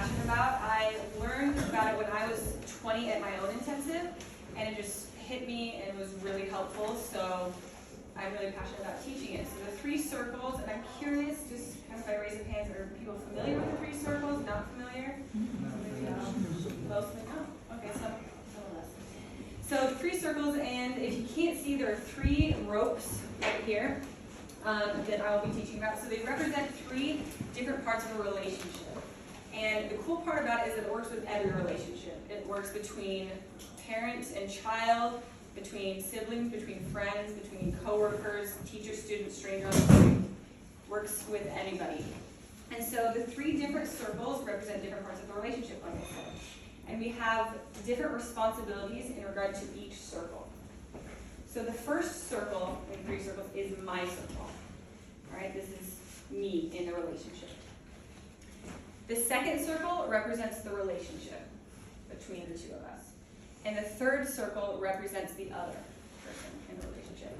passionate about. I learned about it when I was 20 at my own intensive, and it just hit me and was really helpful. So I'm really passionate about teaching it. So the 3 circles, and I'm curious, just kind of by raise of hands, are people familiar with the 3 circles? Not familiar? Most of them know. Okay, some of us. So 3 circles, and if you can't see, there are 3 ropes right here that I will be teaching about. So they represent 3 different parts of a relationship. And the cool part about it is that it works with every relationship. It works between parent and child, between siblings, between friends, between coworkers, teacher, student, stranger on the street. Works with anybody. And so the 3 different circles represent different parts of the relationship, like I said. And we have different responsibilities in regard to each circle. So the first circle in 3 circles is my circle. All right, this is me in the relationship. The second circle represents the relationship between the 2 of us. And the third circle represents the other person in the relationship.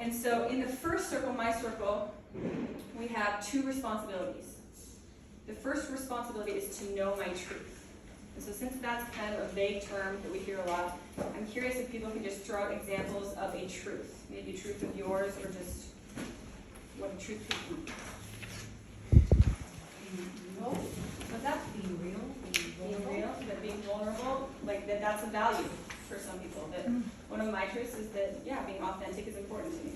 And so in the first circle, my circle, we have 2 responsibilities. The first responsibility is to know my truth. And so since that's kind of a vague term that we hear a lot, I'm curious if people can just throw out examples of a truth. Maybe a truth of yours, or just what a truth could be. What's that? Being real. Being real, that being vulnerable, like that's a value for some people. That one of my truths is that, yeah, being authentic is important to me.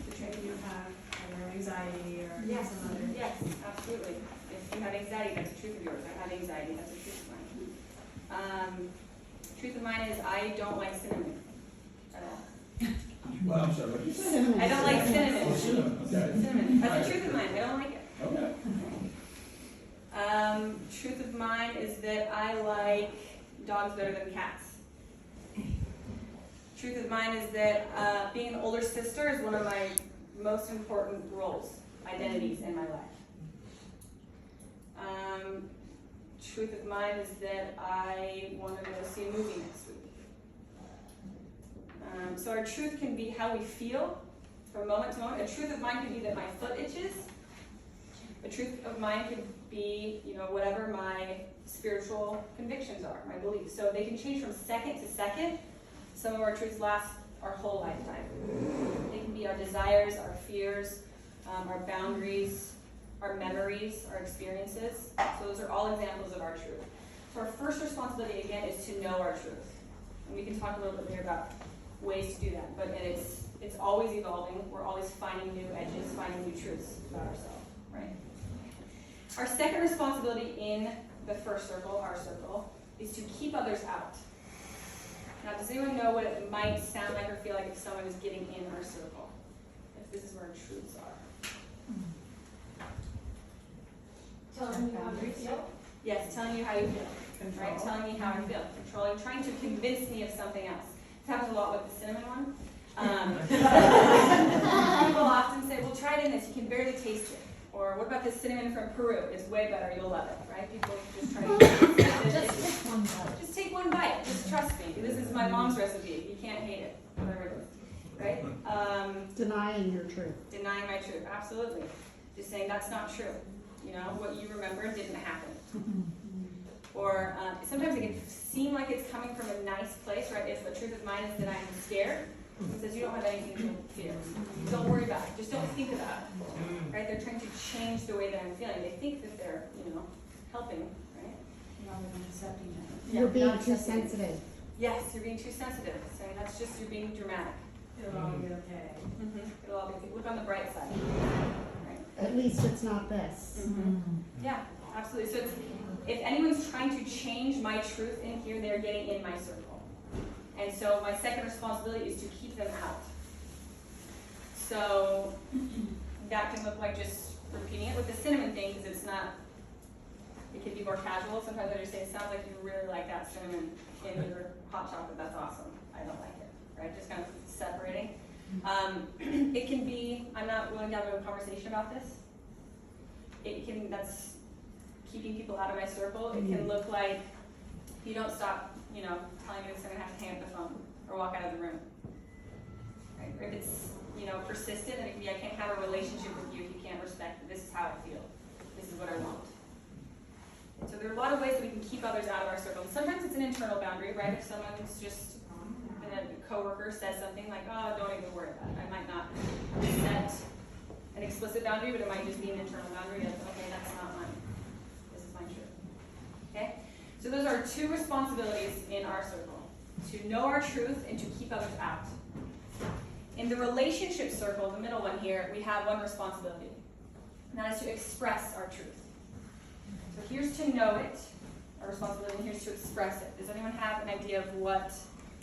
If you have either anxiety or some other. Yes, absolutely. If you have anxiety, that's a truth of yours. I have anxiety, that's a truth of mine. Truth of mine is I don't like cinnamon at all. Well, I'm sorry, what did you say? I don't like cinnamon. Oh, cinnamon, okay. Cinnamon. That's a truth of mine. I don't like it. Okay. Truth of mine is that I like dogs better than cats. Truth of mine is that being an older sister is one of my most important roles, identities in my life. Truth of mine is that I want to go see a movie next week. So our truth can be how we feel from moment to moment. A truth of mine can be that my foot itches. A truth of mine can be, whatever my spiritual convictions are, my beliefs. So they can change from second to second. Some of our truths last our whole lifetime. They can be our desires, our fears, our boundaries, our memories, our experiences. So those are all examples of our truth. So our first responsibility, again, is to know our truth. And we can talk a little bit later about ways to do that. But it's always evolving. We're always finding new edges, finding new truths about ourselves, right? Our second responsibility in the first circle, our circle, is to keep others out. Now, does anyone know what it might sound like or feel like if someone is getting in our circle? If this is where our truths are. Telling you how you feel? Yes, telling you how you feel. Right? Telling me how I feel. Controlling, trying to convince me of something else. This happens a lot with the cinnamon one. People often say, well, try it in this. You can barely taste it. Or what about this cinnamon from Peru? It's way better. You'll love it, right? People just try to Just take one bite. Just take one bite. Just trust me. This is my mom's recipe. You can't hate it. Whatever it is, right? Denying your truth. Denying my truth. Absolutely. Just saying that's not true. What you remember didn't happen. Or sometimes it can seem like it's coming from a nice place, right? If the truth of mine is that I'm scared, it says you don't have anything to fear. Don't worry about it. Just don't think about it. Right? They're trying to change the way that I'm feeling. They think that they're, helping, right? Rather than accepting it. You're being not too accepting it. sensitive. Yes, you're being too sensitive. Saying that's just you're being dramatic. It'll all be okay. It'll all be look on the bright side. Right? At least it's not this. Yeah, absolutely. So if anyone's trying to change my truth in here, they're getting in my circle. And so my second responsibility is to keep them out. So that can look like just repeating it with the cinnamon thing, because it's not, it can be more casual. Sometimes I just say, it sounds like you really like that cinnamon in your hot chocolate. That's awesome. I don't like it, right? Just kind of separating. It can be, I'm not willing to have a conversation about this. That's keeping people out of my circle. It can look like you don't stop, telling me this, I'm gonna have to hang up the phone or walk out of the room. Right? Or if it's, persistent, and it can be, I can't have a relationship with you if you can't respect that this is how I feel. This is what I want. keep others out of our circle. Sometimes it's an internal boundary, right? If someone's just, a coworker says something like, oh, don't even worry about it. I might not set an explicit boundary, but it might just be an internal boundary of, okay, that's not mine. This is my truth. Okay? So those are 2 responsibilities in our circle. To know our truth and to keep others out. In the relationship circle, the middle one here, we have 1 responsibility. And that is to express our truth. So here's to know it, our responsibility, and here's to express it. Does anyone have an idea of what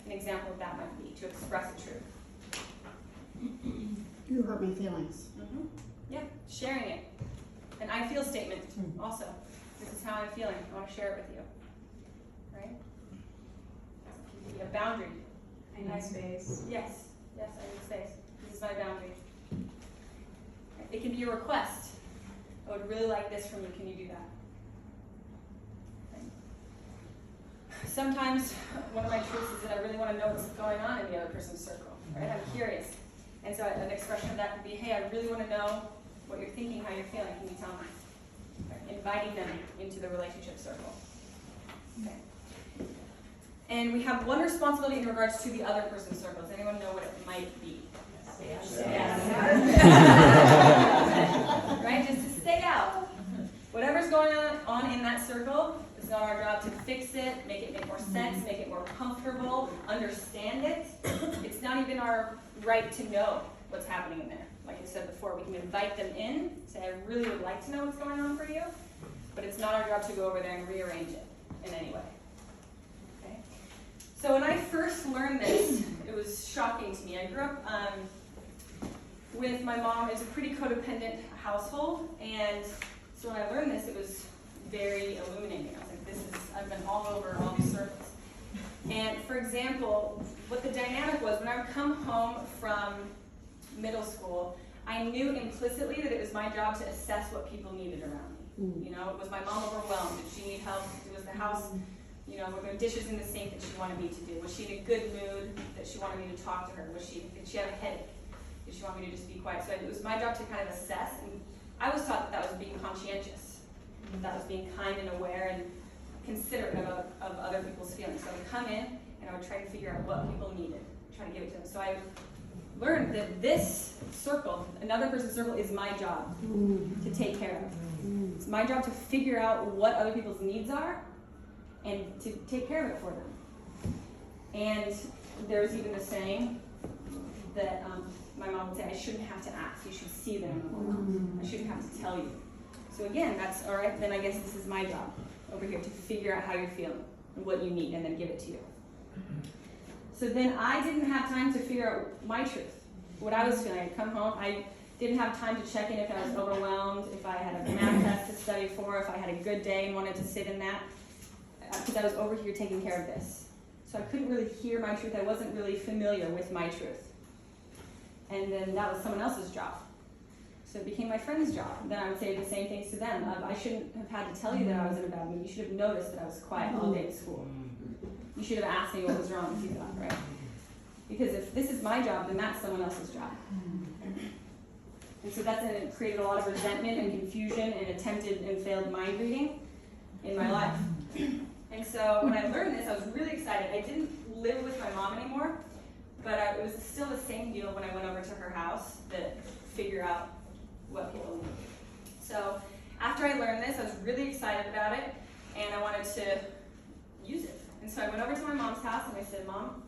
an example of that might be, to express a truth? You hurt my feelings. Mm-hmm. Yeah, sharing it. An I feel statement also. This is how I'm feeling. I want to share it with you. Right? It can be a boundary. I need space. Yes, I need space. This is my boundary. It can be a request. I would really like this from you. Can you do that? Sometimes one of my truths is that I really want to know what's going on in the other person's circle, right? I'm curious. And so an expression of that could be, hey, I really want to know what you're thinking, how you're feeling. Can you tell me? Right? Inviting them into the relationship circle. Okay. And we have 1 responsibility in regards to the other person's circle. Does anyone know what it might be? Yes. Right? Just to stay out. Whatever's going on in that circle, it's not our job to fix it, make it make more sense, make it more comfortable, understand it. It's not even our right to know what's happening in there. Like I said before, we can invite them in, say, I really would like to know what's going on for you, but it's not our job to go over there and rearrange it in any way. Okay? So when I first learned this, it was shocking to me. I grew up with my mom. It's a pretty codependent household, and so when I learned this, it was very illuminating. I was like, I've been all over all these circles. And for example, what the dynamic was, when I would come home from middle school, I knew implicitly that it was my job to assess what people needed around me. You know, was my mom overwhelmed? Did she need help? Was the house, were there dishes in the sink that she wanted me to do? Was she in a good mood that she wanted me to talk to her? Did she have a headache? Did she want me to just be quiet? So it was my job to kind of assess, and I was taught that was being conscientious. That was being kind and aware and considerate of other people's feelings. So I would come in and I would try to figure out what people needed, try to give it to them. So I learned that this circle, another person's circle, is my job to take care of. It's my job to figure out what other people's needs are and to take care of it for them. And there's even the saying that my mom would say, I shouldn't have to ask, you should see them in the world. I shouldn't have to tell you. So again, that's all right, then I guess this is my job over here to figure out how you're feeling and what you need and then give it to you. So then I didn't have time to figure out my truth, what I was feeling. I'd come home, I didn't have time to check in if I was overwhelmed, if I had a math test to study for, if I had a good day and wanted to sit in that, because I was over here taking care of this. So I couldn't really hear my truth. I wasn't really familiar with my truth. And then that was someone else's job. So it became my friend's job. Then I would say the same things to them. I shouldn't have had to tell you that I was in a bad mood. You should have noticed that I was quiet all day at school. You should have asked me what was wrong with you, right? Because if this is my job, then that's someone else's job. And so it created a lot of resentment and confusion and attempted and failed mind reading in my life. And so when I learned this, I was really excited. I didn't live with my mom anymore, but it was still the same deal when I went over to her house to figure out what people need. So after I learned this, I was really excited about it, and I wanted to use it. And so I went over to my mom's house and I said, Mom,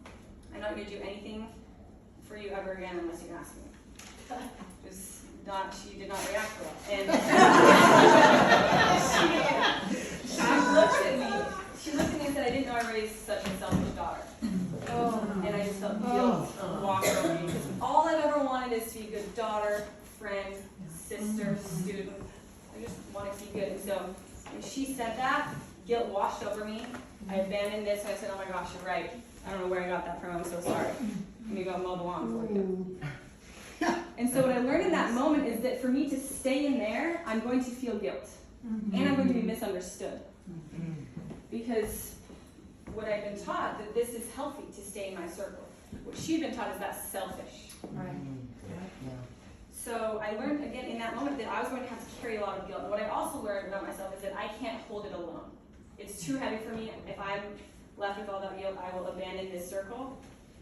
I'm not going to do anything for you ever again unless you ask me. She did not react well. And she looked at me and said, I didn't know I raised such a selfish daughter. And I just felt guilt walking over me. Because all I've ever wanted is to be a good daughter, friend, sister, student. I just want to be good. And so when she said that, guilt washed over me. I abandoned this and I said, oh my gosh, you're right. I don't know where I got that from. I'm so sorry. Let me go mow the lawn for you. And so what I learned in that moment is that for me to stay in there, I'm going to feel guilt. And I'm going to be misunderstood. Because what I've been taught, that this is healthy to stay in my circle. What she'd been taught is that's selfish. Right? So I learned again in that moment that I was going to have to carry a lot of guilt. And what I also learned about myself is that I can't hold it alone. it's too heavy for me. If I'm left with all that guilt, I will abandon this circle,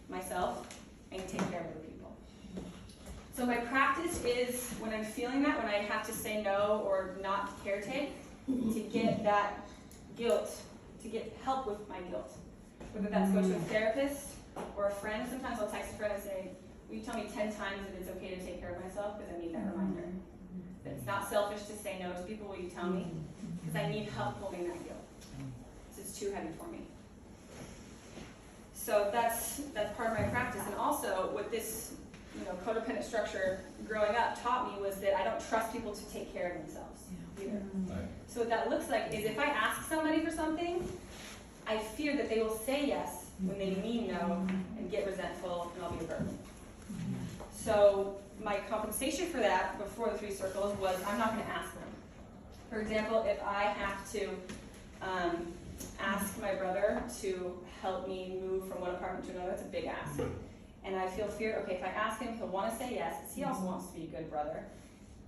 myself, and take care of other people. So my practice is when I'm feeling that, when I have to say no or not caretake, to get that guilt, to get help with my guilt. Whether that's go to a therapist or a friend. Sometimes I'll text a friend and say, will you tell me 10 times that it's okay to take care of myself, because I need that reminder. That it's not selfish to say no to people, will you tell me? Because I need help holding that guilt. Because it's too heavy for me. So that's part of my practice. And also what this codependent structure growing up taught me was that I don't trust people to take care of themselves either. Right. So what that looks like is if I ask somebody for something, I fear that they will say yes when they mean no and get resentful, and I'll be a burden. So my compensation for that before the 3 circles was I'm not going to ask them. For example, if I have to ask my brother to help me move from one apartment to another, it's a big ask. And I feel fear, okay, if I ask him, he'll want to say yes, because he also wants to be a good brother.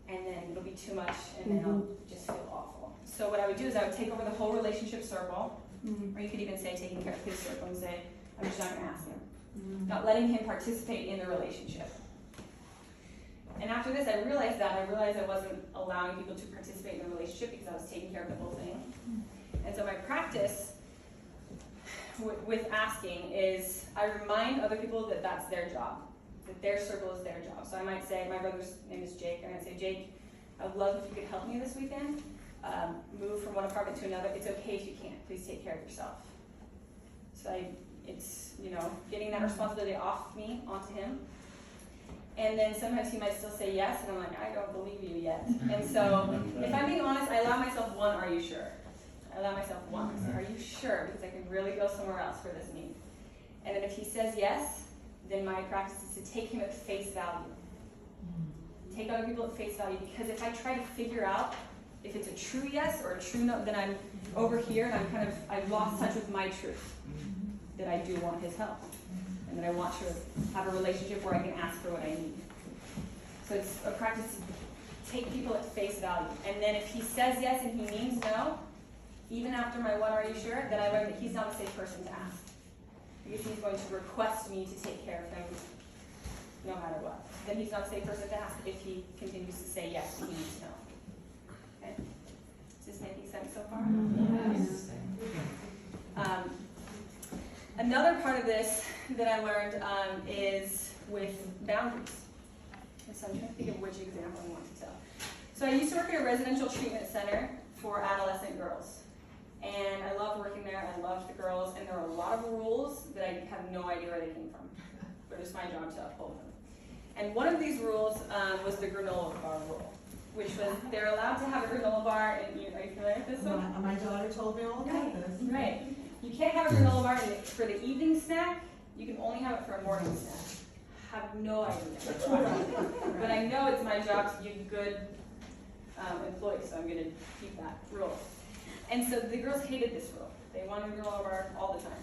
And then it'll be too much, and then I'll just feel awful. So what I would do is I would take over the whole relationship circle, or you could even say taking care of his circle and say, I'm just not going to ask him. Not letting him participate in the relationship. And after this, I realized I wasn't allowing people to participate in the relationship because I was taking care of the whole thing. And so my practice with asking is I remind other people that that's their job, that their circle is their job. So I might say, my brother's name is Jake, and I'd say, Jake, I would love if you could help me this weekend, move from one apartment to another. It's okay if you can't. Please take care of yourself. So it's getting that responsibility off me onto him. And then sometimes he might still say yes, and I'm like, I don't believe you yet. And so if I'm being honest, I allow myself one, are you sure? I allow myself one, are you sure? Because I can really go somewhere else for this need. And then if he says yes, then my practice is to take him at face value. Take other people at face value, because if I try to figure out if it's a true yes or a true no, then I'm over here and I've lost touch with my truth, that I do want his help. And that I want to have a relationship where I can ask for what I need. So it's a practice to take people at face value. And then if he says yes and he means no, even after my one, are you sure, then I learned that he's not a safe person to ask. Because he's going to request me to take care of him no matter what. Then he's not a safe person to ask if he continues to say yes and he means no. Okay? Is this making sense so far? Yes. Another part of this that I learned is with boundaries. So I'm trying to think of which example I want to tell. So I used to work at a residential treatment center for adolescent girls. And I loved working there, I loved the girls, and there were a lot of rules that I have no idea where they came from. But it was my job to uphold them. And one of these rules was the granola bar rule, which was they're allowed to have a granola bar, and are you familiar with this one? My daughter told me all about this. Right. You can't have a granola bar for the evening snack. You can only have it for a morning snack. Have no idea. But I know it's my job to be good employees, so I'm going to keep that rule. And so the girls hated this rule. They wanted a granola bar all the time.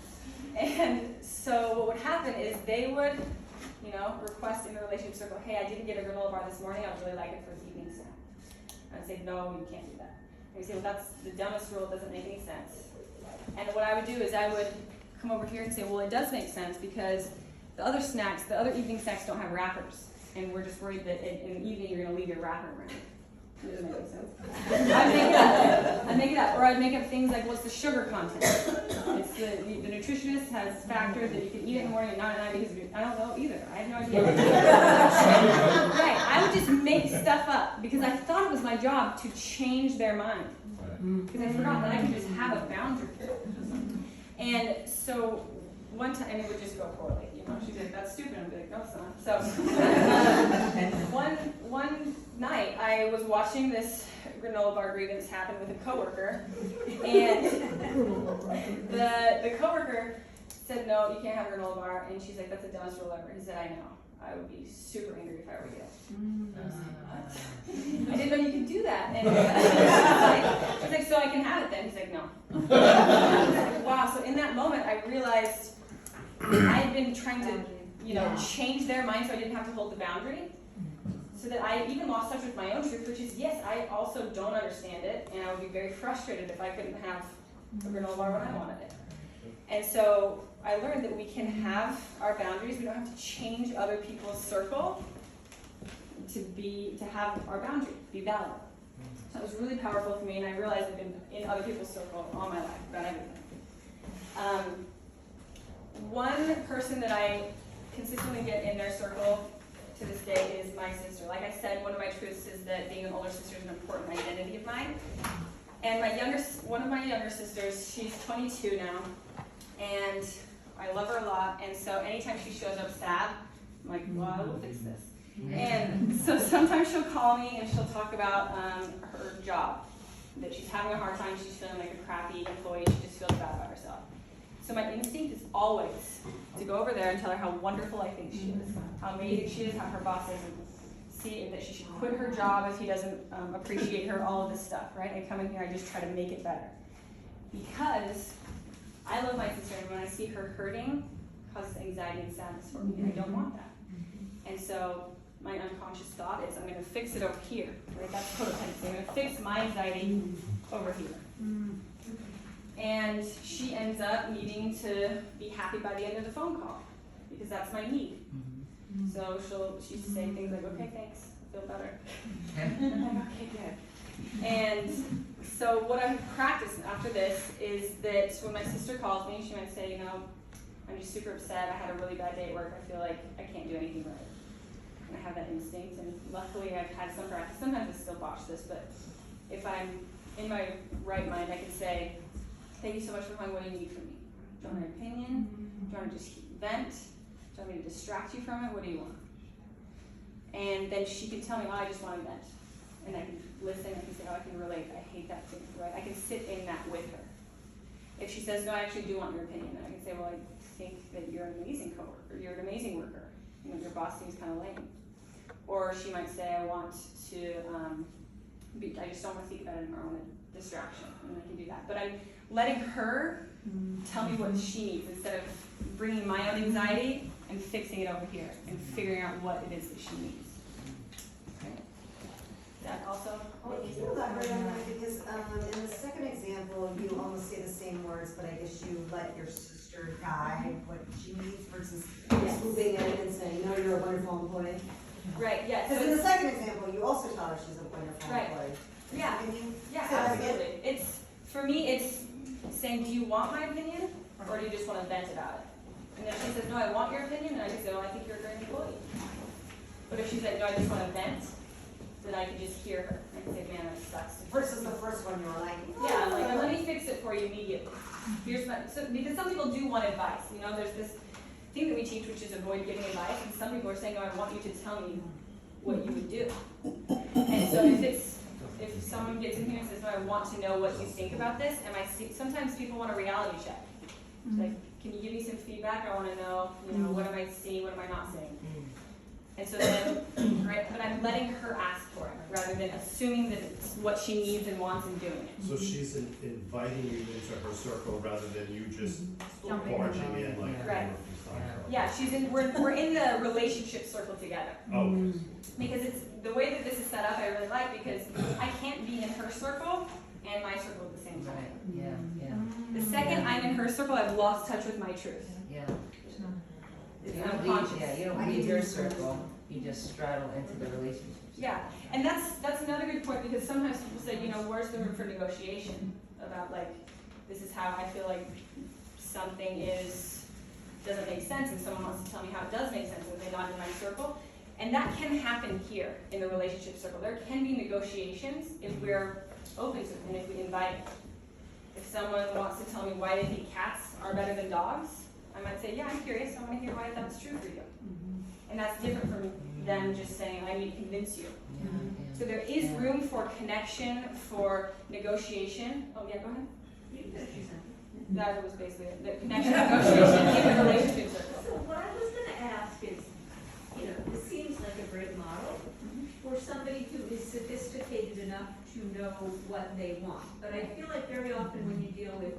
And so what would happen is they would, request in the relationship circle, hey, I didn't get a granola bar this morning. I would really like it for the evening snack. And I'd say, no, you can't do that. And he'd say, well, that's the dumbest rule. It doesn't make any sense. And what I would do is I would come over here and say, well, it does make sense because the other evening snacks don't have wrappers. And we're just worried that in the evening you're going to leave your wrapper around. It doesn't make any sense. I'd make it up. Or I'd make up things like, what's the sugar content? It's the nutritionist has factored that you can eat it in the morning and not at night because I don't know either. I have no idea. Right. I would just make stuff up because I thought it was my job to change their mind. Because I forgot that I could just have a boundary. And so one time, and it would just go poorly. She's like, that's stupid. I'm like, no, it's not. So one night, I was watching this granola bar grievance happen with a coworker, and the coworker said, no, you can't have a granola bar, and she's like, that's the dumbest rule ever. He said, I know. I would be super angry if I were you. I was like, what? I didn't know you could do that. And I was like, so I can have it then? He's like, no. I was like, wow. So in that moment, I realized I had been trying to, change their mind so I didn't have to hold the boundary. So that I even lost touch with my own truth, which is, yes, I also don't understand it, and I would be very frustrated if I couldn't have or granola bar when I wanted it. And so I learned that we can have our boundaries. We don't have to change other people's circle to have our boundary be valid. So it was really powerful for me, and I realized I've been in other people's circle all my life about everything. One person that I consistently get in their circle to this day is my sister. Like I said, one of my truths is that being an older sister is an important identity of mine. And one of my younger sisters, she's 22 now, and I love her a lot. And so anytime she shows up sad, I'm like, well, I will fix this. And so sometimes she'll call me and she'll talk about her job, that she's having a hard time, she's feeling like a crappy employee, she just feels bad about herself. So my instinct is always to go over there and tell her how wonderful I think she is, how amazing she is, how her boss doesn't see that she should quit her job if he doesn't appreciate her, all of this stuff, right? I come in here, I just try to make it better. Because I love my sister, and when I see her hurting, it causes anxiety and sadness for me, and I don't want that. And so my unconscious thought is, I'm going to fix it over here, right? That's codependency. I'm going to fix my anxiety over here. And she ends up needing to be happy by the end of the phone call, because that's my need. So she used to say things like, okay, thanks, I feel better. And I'm like, okay, good. And so what I've practiced after this is that when my sister calls me, she might say, I'm just super upset, I had a really bad day at work, I feel like I can't do anything right. And I have that instinct, and luckily I've had some practice. Sometimes I still botch this, but if I'm in my right mind, I can say, thank you so much for calling, what do you need from me? Do you want an opinion? Do you want to just vent? Do you want me to distract you from it? What do you want? And then she can tell me, I just want to vent. And I can listen, I can say, I can relate, I hate that thing, right? I can sit in that with her. If she says, no, I actually do want your opinion, then I can say, well, I think that you're an amazing coworker, you're an amazing worker. Your boss seems kind of lame. Or she might say, I want to, I just don't want to think about it anymore, I want a distraction, and I can do that. But I'm letting her tell me what she needs instead of bringing my own anxiety and fixing it over here and figuring out what it is that she needs. Okay? That also? Well, can you elaborate on that? Because in the second example, you almost say the same words, but I guess you let your sister guide what she needs versus swooping in and saying, no, you're a wonderful employee. Right, yes. Because in the second example, you also tell her she's a wonderful Right. employee. Yeah. Can you Yeah, say that again? absolutely. For me, it's saying, do you want my opinion, or do you just want to vent about it? And if she says, no, I want your opinion, then I can say, well, I think you're a great employee. But if she said, no, I just want to vent, then I can just hear her. I can say, man, that sucks. Versus the first one, you were like, Yeah, like, let me fix it for you immediately. Here's my, because some people do want advice. There's this thing that we teach, which is avoid giving advice, and some people are saying, no, I want you to tell me what you would do. And so if someone gets in here and says, no, I want to know what you think about this, sometimes people want a reality check. It's like, can you give me some feedback? I want to know, what am I seeing, what am I not seeing? And so then, right, but I'm letting her ask for it, rather than assuming that it's what she needs and wants and doing it. So she's inviting you into her circle rather than you just Jumping barging in. in like. Right. Yeah. Yeah, we're in the relationship circle together. Oh, okay. Because it's the way that this is set up, I really like, because I can't be in her circle and my circle at the same time. Right, yeah. The second I'm in her circle, I've lost touch with my truth. Yeah. It's You don't unconscious. you don't leave your circle, you just straddle into the relationship. Yeah, and that's another good point, because sometimes people say, where's the room for negotiation about, like, this is how I feel like something doesn't make sense, and someone wants to tell me how it does make sense, and they're not in my circle. And that can happen here in the relationship circle. There can be negotiations if we're open to it and if we invite it. If someone wants to tell me why they think cats are better than dogs, I might say, yeah, I'm curious, I want to hear why that's true for you. And that's different from them just saying, I need to convince you. So there is room for connection, for negotiation. Oh yeah, go ahead. That was basically it. The connection, negotiation in the relationship circle. So what I was gonna ask is, this seems like a great model for somebody who is sophisticated enough to know what they want. But I feel like very often when you deal with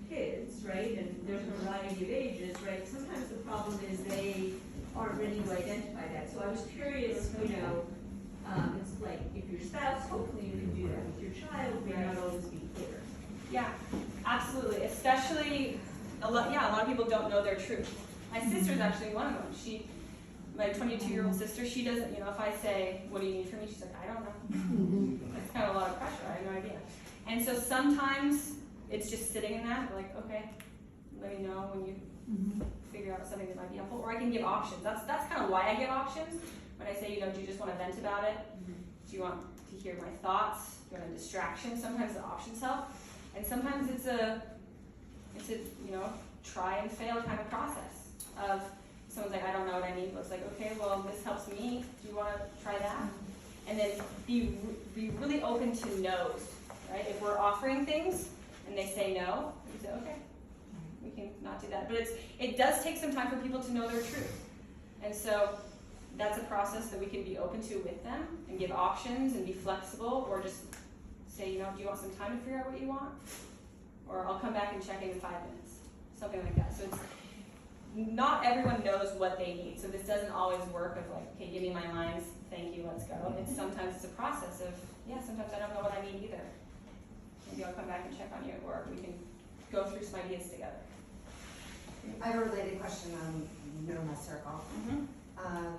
kids, right, and there's a variety of ages, right, sometimes the problem is they aren't ready to identify that. So I was curious, it's like if your spouse, hopefully you can do that. With your child, may not always be clear. Yeah. Absolutely, especially, a lot of people don't know their truth. My sister's actually one of them. My 22-year-old sister, she doesn't, if I say, what do you need from me? She's like, I don't know. That's kind of a lot of pressure, I have no idea. And so sometimes it's just sitting in that, like, okay, let me know when you figure out something that might be helpful, or I can give options. That's kind of why I give options. When I say, do you just want to vent about it? Do you want to hear my thoughts? Do you want a distraction? Sometimes the options help, and sometimes it's a try and fail kind of process of someone's like, I don't know what I need, but it's like, okay, well, this helps me. Do you want to try that? And then be really open to no's, right? If we're offering things and they say no, we say, okay, we can not do that. But it does take some time for people to know their truth. And so that's a process that we can be open to with them and give options and be flexible, or just say, do you want some time to figure out what you want? Or I'll come back and check in 5 minutes, something like that. So it's not everyone knows what they need. So this doesn't always work of like, okay, give me my lines, thank you, let's go. Sometimes it's a process of, sometimes I don't know what I need either. Maybe I'll come back and check on you, or we can go through some ideas together. I have a related question on my circle.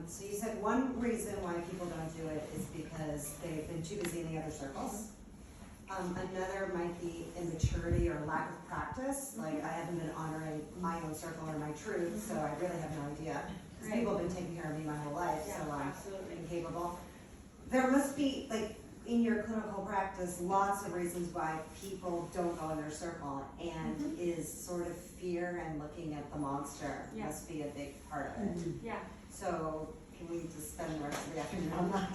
So you said one reason why people don't do it is because they've been too busy in the other circles. Another might be immaturity or lack of practice. Like, I haven't been honoring my own circle or my truth, so I really have no idea. Because people have been taking care of me my whole life, so I'm incapable. There must be, like, in your clinical practice, lots of reasons why people don't go in their circle, and is sort of fear and looking at the monster must be a big part of it. Yeah. So can we just spend the rest of the afternoon on that?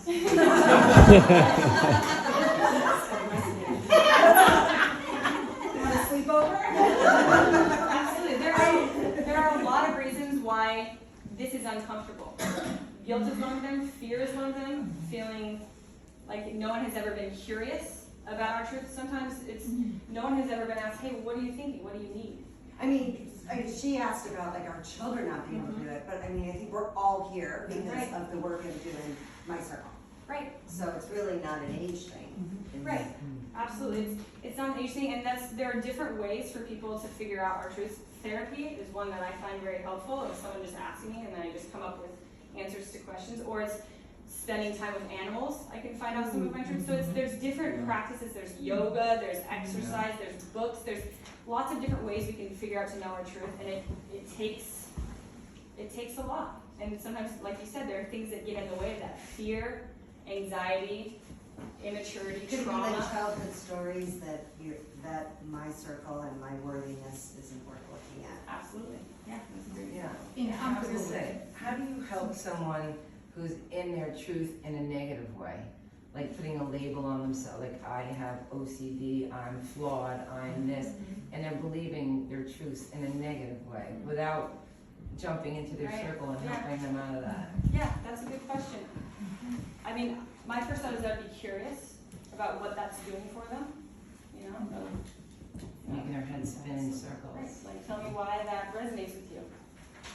Want a sleepover? Absolutely. There are a lot of reasons why this is uncomfortable. Guilt is one of them. Fear is one of them. Feeling like no one has ever been curious about our truth. Sometimes it's no one has ever been asked, hey, what are you thinking? What do you need? I mean, she asked about like our children not being able to do it, but I mean, I think we're all here because of the work of doing my circle. Right. So it's really not an age thing. Right. Absolutely. It's not an age thing, and there are different ways for people to figure out our truth. Therapy is one that I find very helpful. If someone just asks me and then I just come up with answers to questions, or it's spending time with animals, I can find out some of my truth. So there's different practices. There's yoga, there's exercise, there's books, there's lots of different ways we can figure out to know our truth, and it takes a lot. And sometimes, like you said, there are things that get in the way of that: fear, anxiety, immaturity, Could it be trauma. like childhood stories that my circle and my worthiness isn't worth looking at? Absolutely. Yeah. That's a great Yeah. I was gonna say, how do you help someone who's in their truth in a negative way? Like putting a label on themselves, like I have OCD, I'm flawed, I'm this, and they're believing their truth in a negative way without jumping into their circle and helping them out of that. Yeah, that's a good question. I mean, my first thought is I'd be curious about what that's doing for them, Making their head spin in Right. circles. Like, tell me why that resonates with you.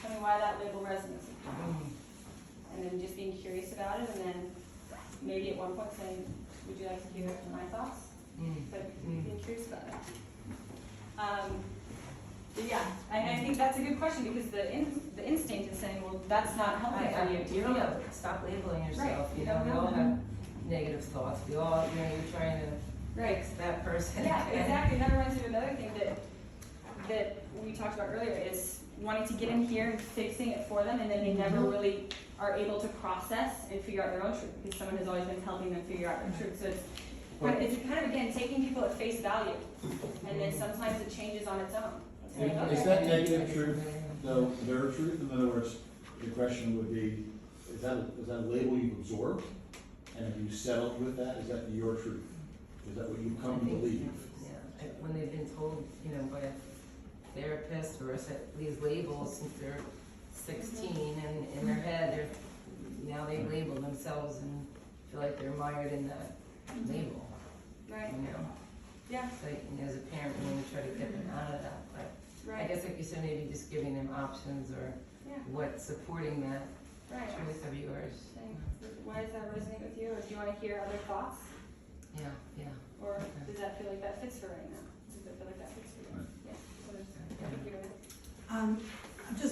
Tell me why that label resonates with you. And then just being curious about it, and then maybe at one point saying, would you like to hear my thoughts? But being curious about it. But yeah, I think that's a good question, because the instinct is saying, well, that's not helping for you. You don't have to stop labeling yourself, Right. you know, we all have negative thoughts, we all, you're trying to fix that person. Yeah, exactly. And that reminds me of another thing that we talked about earlier, is wanting to get in here and fixing it for them, and then they never really are able to process and figure out their own truth, because someone has always been helping them figure out their truth. So it's kind of, again, taking people at face value, and then sometimes it changes on its own. It's like, Is okay. that negative truth, though, their truth? In other words, the question would be, is that a label you've absorbed? And have you settled with that? Is that your truth? Is that what you come to believe? Yeah, when they've been told, by a therapist or these labels since they're 16, and in their head, now they label themselves and feel like they're mired in that label. Right. Yeah. So, as a parent, we want to try to get them out of that. But I Right. guess, like you said, maybe just giving them options or what's supporting that Right. truth of yours. Saying, why does that resonate with you? Or do you want to hear other thoughts? Yeah. Or does that feel like that fits for right now? Does that feel like that fits for you?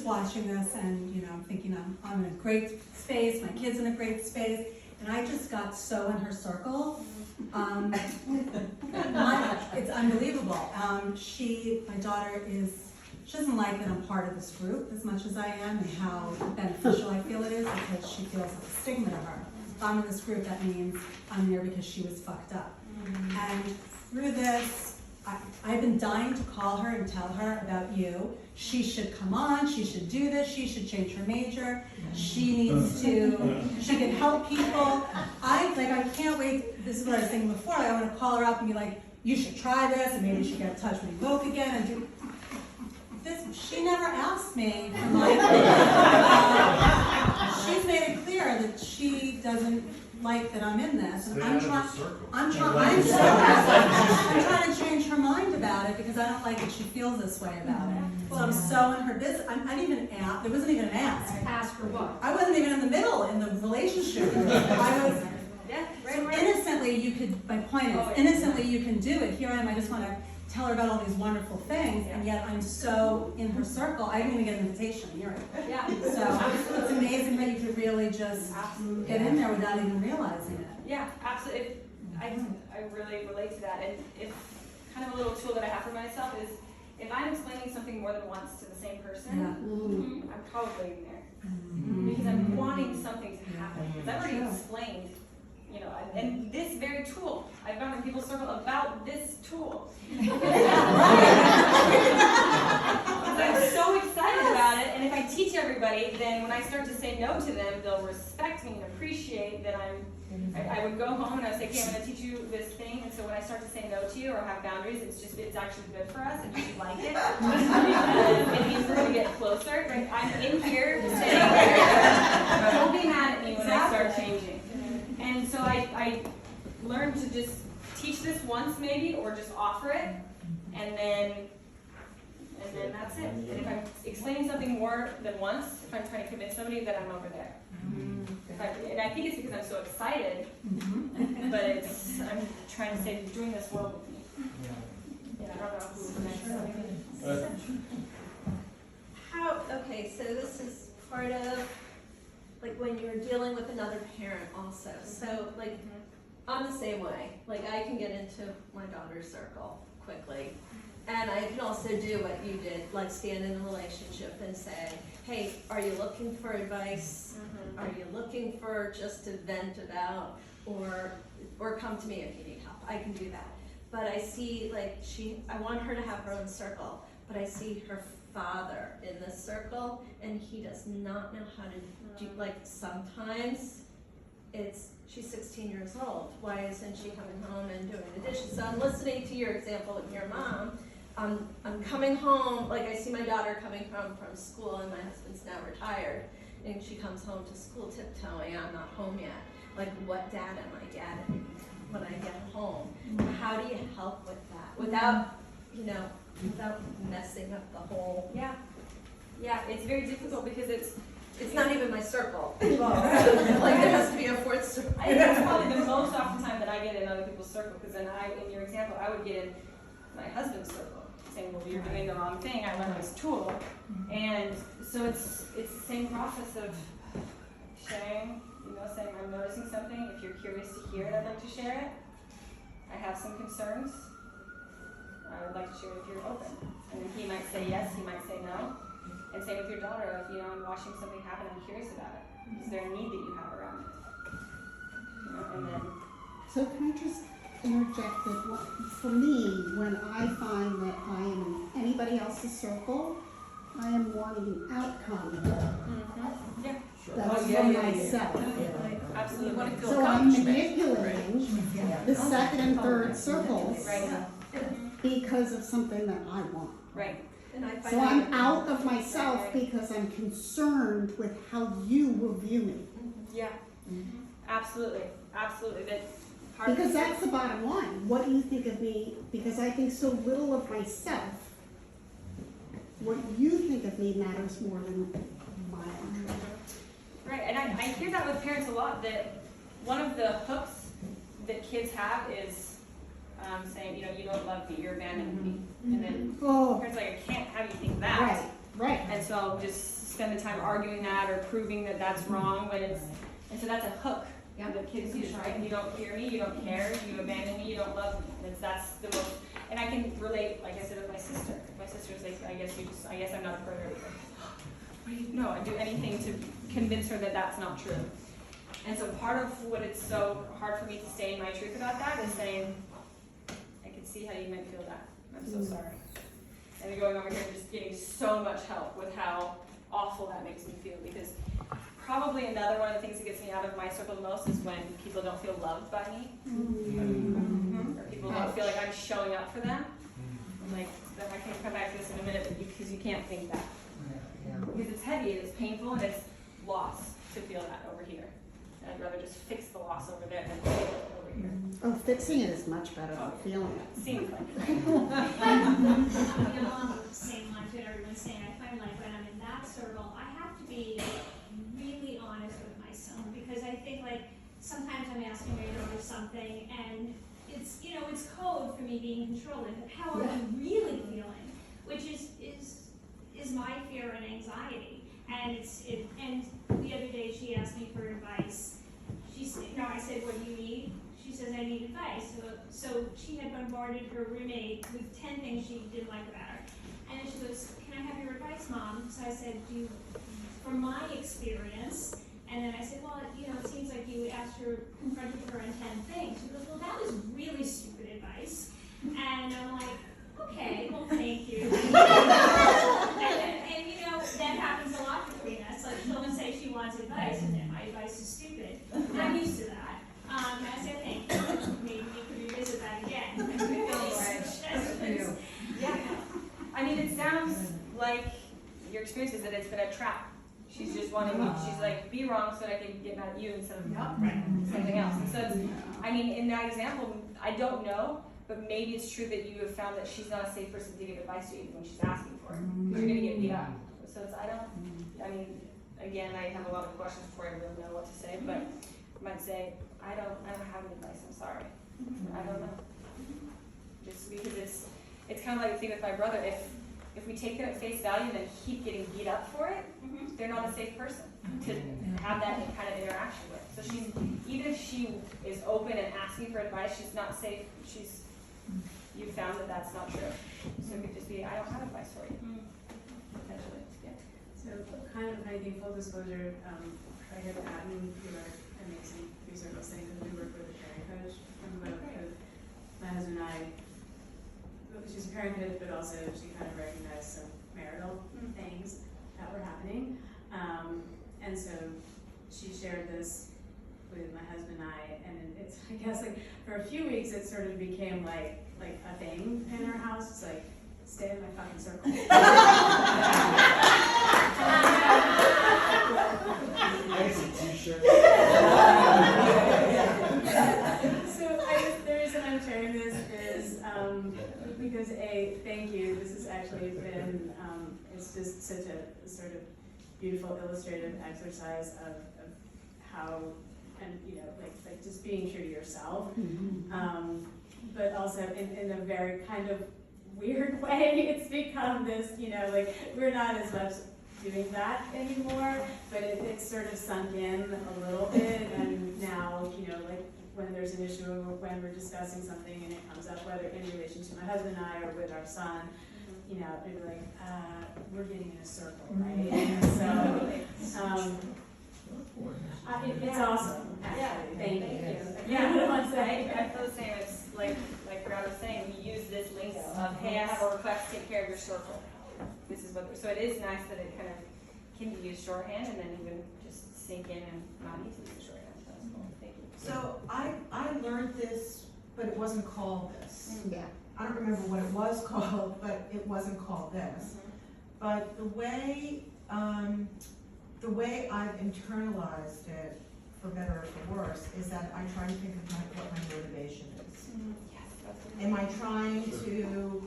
watching this and, you know, I'm thinking I'm in a great space, my kid's in a great space, and I just got so in her circle. It's unbelievable. My daughter she doesn't like that I'm part of this group as much as I am, and how beneficial I feel it is, because she feels like a stigma to her. If I'm in this group, that means I'm there because she was fucked up. And through this, I've been dying to call her and tell her about you. She should come on, she should do this, she should change her major, she can help people. I can't wait, this is what I was thinking before, I want to call her up and be like, you should try this, and maybe she get in touch with Evoke again, and do this. She never asked me for my she's made it clear that she doesn't like that I'm in this, and I'm trying to change her mind about it, because I don't like that she feels this way about it. So I'm so in her business. I didn't even ask. There wasn't even an ask. Ask for what? I wasn't even in the middle in the relationship. I was innocently. You could. My point is, innocently you can do it. Here I am. I just want to tell her about all these wonderful things, and yet I'm so in her circle. I didn't even get an invitation. You're right. Yeah. So it's amazing how you could really just get in there without even realizing it. Yeah, absolutely. I really relate to that, and it's kind of a little tool that I have for myself is if I'm explaining something more than once to the same person, I'm probably in there because I'm wanting something to happen. Because I've already explained, you know, and this very tool I've gone in people's circle about this tool. Because I'm so excited about it, and if I teach everybody, then when I start to say no to them, they'll respect me and appreciate that I would go home and I would say, okay, I'm going to teach you this thing, and so when I start to say no to you or have boundaries, it's actually good for us, and you should like it. It means we're going to get closer. Right? I'm in here to say, don't be mad at me when I start changing. And so I learned to just teach this once maybe, or just offer it, and then that's it. And if I'm explaining something more than once, if I'm trying to convince somebody, that I'm over there. And I think it's because I'm so excited, but I'm trying to say, doing this world with me. I don't know who's next. Okay, so this is part of, like, when you're dealing with another parent also. So, like, I'm the same way. Like, I can get into my daughter's circle quickly. And I can also do what you did, like stand in a relationship and say, hey, are you looking for advice? Are you looking for just to vent about, or come to me if you need help? I can do that. But I see, like, I want her to have her own circle, but I see her father in this circle, and he does not know how to do, like, sometimes she's 16 years old. Why isn't she coming home and doing the dishes? So I'm listening to your example with your mom. I'm coming home, like I see my daughter coming home from school, and my husband's now retired, and she comes home to school tiptoeing, I'm not home yet. Like, what dad am I getting when I get home? How do you help with that without messing up the whole? Yeah, it's very difficult because It's not even my circle. Like, there has to be a fourth circle. I think that's probably the most often time that I get in other people's circle, because then in your example, I would get in my husband's circle, saying, well, you're doing the wrong thing, I learned this tool. And so it's the same process of sharing, saying, I'm noticing something, if you're curious to hear it, I'd like to share it. I have some concerns, I would like to share it if you're open. And then he might say yes, he might say no. And same with your daughter, if I'm watching something happen, I'm curious about it. Is there a need that you have around it? And then. So can I just interject that for me, when I find that I am in anybody else's circle, I am wanting an outcome. Yeah. That's for myself. Absolutely. So I'm manipulating the second and third circles because of something that I want. Right. So I'm out of myself because I'm concerned with how you will view me. Yeah. Absolutely. Because that's the bottom line. What do you think of me? Because I think so little of myself. What you think of me matters more than mine. Right, and I hear that with parents a lot, that one of the hooks that kids have is saying, you don't love me, you're abandoning me. And then parents are like, I can't have you think that. Right. And so just spend the time arguing that or proving that that's wrong when it's, and so that's a hook that the kids use, right? You don't hear me, you don't care, you abandon me, you don't love me. And that's the most, and I can relate, like I said, with my sister. My sister's like, I guess I'm not a predator either. What do you know? I'd do anything to convince her that that's not true. And so part of what it's so hard for me to stay in my truth about that is saying, I can see how you might feel that. I'm so sorry. And then going over here and just getting so much help with how awful that makes me feel, because probably another one of the things that gets me out of my circle the most is when people don't feel loved by me. Or people don't feel like I'm showing up for them. I'm like, I can come back to this in a minute, because you can't think that. Because it's heavy, it's painful, and it's loss to feel that over here. And I'd rather just fix the loss over there than feel it over here. Oh, fixing it is much better than feeling it. Seems like it. Along the same lines that everyone's saying, I find like when I'm in that circle, I have to be really honest with myself, because I think like sometimes I'm asking my daughter something and it's, you know, it's code for me being controlling, but how are you really feeling? Which is my fear and anxiety. And and the other day she asked me for advice. I said, what do you need? She says, I need advice. So she had bombarded her roommate with 10 things she didn't like about her. And then she goes, can I have your advice, Mom? So I said, from my experience, and then I said, well, you know, it seems like you confronted her on 10 things. She goes, well, that was really stupid advice. And I'm like, okay, well, thank you. and you know, that happens a lot between us. Like, she'll say she wants advice, and then my advice is stupid. I'm used to that. And I said, thank you. Maybe we could revisit that again. Yeah. I mean, it sounds like your experience is that it's been a trap. She's just wanting me. She's like, be wrong so that I can get mad at you instead of something else. And so, I mean, in that example, I don't know, but maybe it's true that you have found that she's not a safe person to give advice to even when she's asking for it. You're going to get beat up. So I mean, again, I have a lot of questions before I really know what to say, but I might say, I don't have any advice, I'm sorry. I don't know. Just because it's kind of like the thing with my brother, if we take it at face value and then keep getting beat up for it, they're not a safe person to have that kind of interaction with. So even if she is open and asking for advice, she's not safe. You found that that's not true. So it could just be, I don't have advice for you. Potentially, yeah. So kind of maybe full disclosure, I have gotten amazing research saying that we work with a parent coach from both, because my husband and I, she's a parent coach, but also she kind of recognized some marital things that were happening. And so she shared this with my husband and I, and it's, I guess, like, for a few weeks it sort of became like a thing in our house. It's like, stay in my fucking circle. Nice t-shirt. So the reason I'm sharing this is because thank you. This has actually been, it's just such a sort of beautiful illustrative exercise of how, and you know, like just being true to yourself, but also in a very kind of weird way, it's become this, you know, like we're not as much doing that anymore, but it's sort of sunk in a little bit, and now, you know, like when there's an issue or when we're discussing something and it comes up, whether in relation to my husband and I or with our son, you know, it'd be like, we're getting in a circle, right? So, it's awesome, actually. Thank you. Yeah, I feel the same. It's like Brad was saying, we use this lingo of, hey, I have a request, take care of your circle. This is what, so it is nice that it kind of can be used shorthand and then even just sink in and not need to use the shorthand. So that's cool. Thank you. So I learned this, but it wasn't called this. Yeah. I don't remember what it was called, but it wasn't called this. But the way I've internalized it, for better or for worse, is that I try to think of what my motivation is. Am I trying to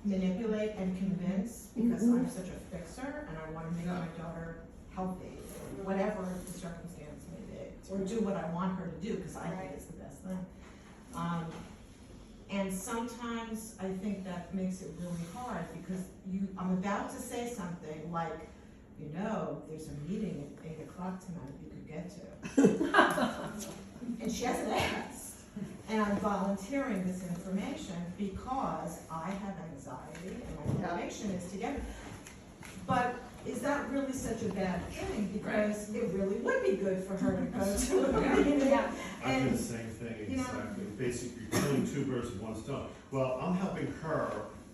manipulate and convince because I'm such a fixer and I want to make my daughter healthy, whatever the circumstance may be, or do what I want her to do because I think it's the best thing. And sometimes I think that makes it really hard because I'm about to say something like, you know, there's a meeting at 8 o'clock tonight you could get to. And she hasn't asked. And I'm volunteering this information because I have anxiety and my motivation is to get it. But is that really such a bad thing? Because it really would be good for her to go to a meeting. Yeah. I do And, the same thing, you know- exactly. Basically, you're killing two birds with one stone. Well, I'm helping her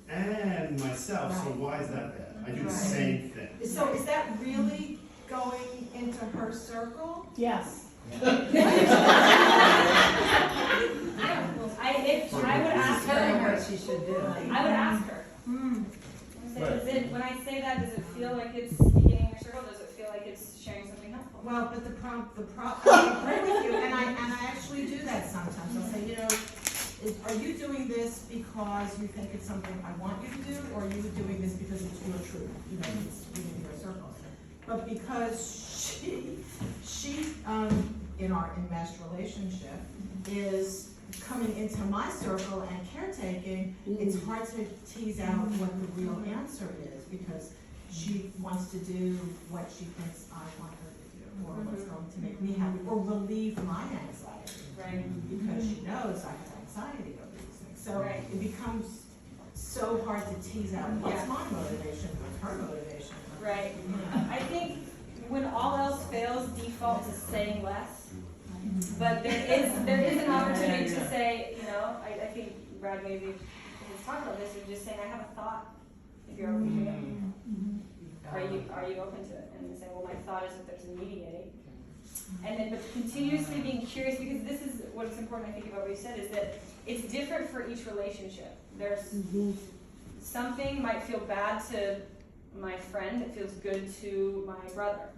and myself, so Right. why is that bad? I do the Right. same thing. so is that really going into her circle? Yes. I would ask Telling her her, what she should do. I would ask her. Mm. Say, when I say that, does it feel like it's getting in your circle? Does it feel like it's sharing something helpful? Well, but I agree with you, and I actually do that sometimes. I'll say, you know, are you doing this because you think it's something I want you to do, or are you doing this because it's your truth? You know, it's within your circle. But because she, in our enmeshed relationship, is coming into my circle and caretaking, it's hard to tease out what the real answer is, because she wants to do what she thinks I want her to do, or what's going to make me happy, or relieve my anxiety. Right. Because she knows I have anxiety over these things. So Right. it becomes so hard to tease out what's my motivation, what's her motivation. Right. You know. I think when all else fails, default to saying less. But there is an opportunity to say, you know, I think Brad maybe has talked about this, of just saying, I have a thought, if you're open to it. Are you open to it? And say, well, my thought is that there's a mediate. And then, but continuously being curious, because this is what's important, I think, about what you said, is that it's different for each relationship. There's something might feel bad to my friend, it feels good to my brother.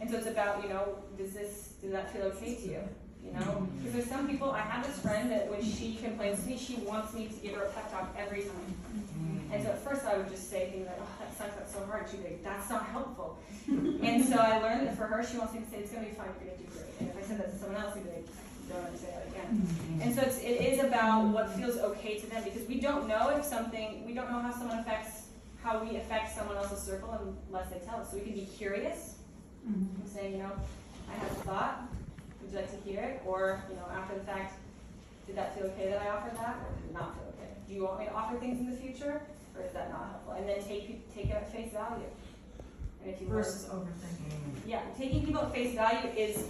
And so it's about, you know, does that feel okay to you? You know, because there's some people, I have this friend that when she complains to me, she wants me to give her a pep talk every time. And so at first I would just say things like, oh, that sucks, that's so hard. She'd be like, that's not helpful. And so I learned that for her, she wants me to say, it's gonna be fine, you're gonna do great. And if I said that to someone else, they'd be like, don't ever say that again. And so it is about what feels okay to them, because we don't know how someone affects, how we affect someone else's circle unless they tell us. So we can be curious. I'm saying, you know, I have a thought, would you like to hear it? Or, you know, after the fact, did that feel okay that I offered that, or did it not feel okay? Do you want me to offer things in the future, or is that not helpful? And then take it at face value. And if you Versus overthinking. yeah, taking people at face value is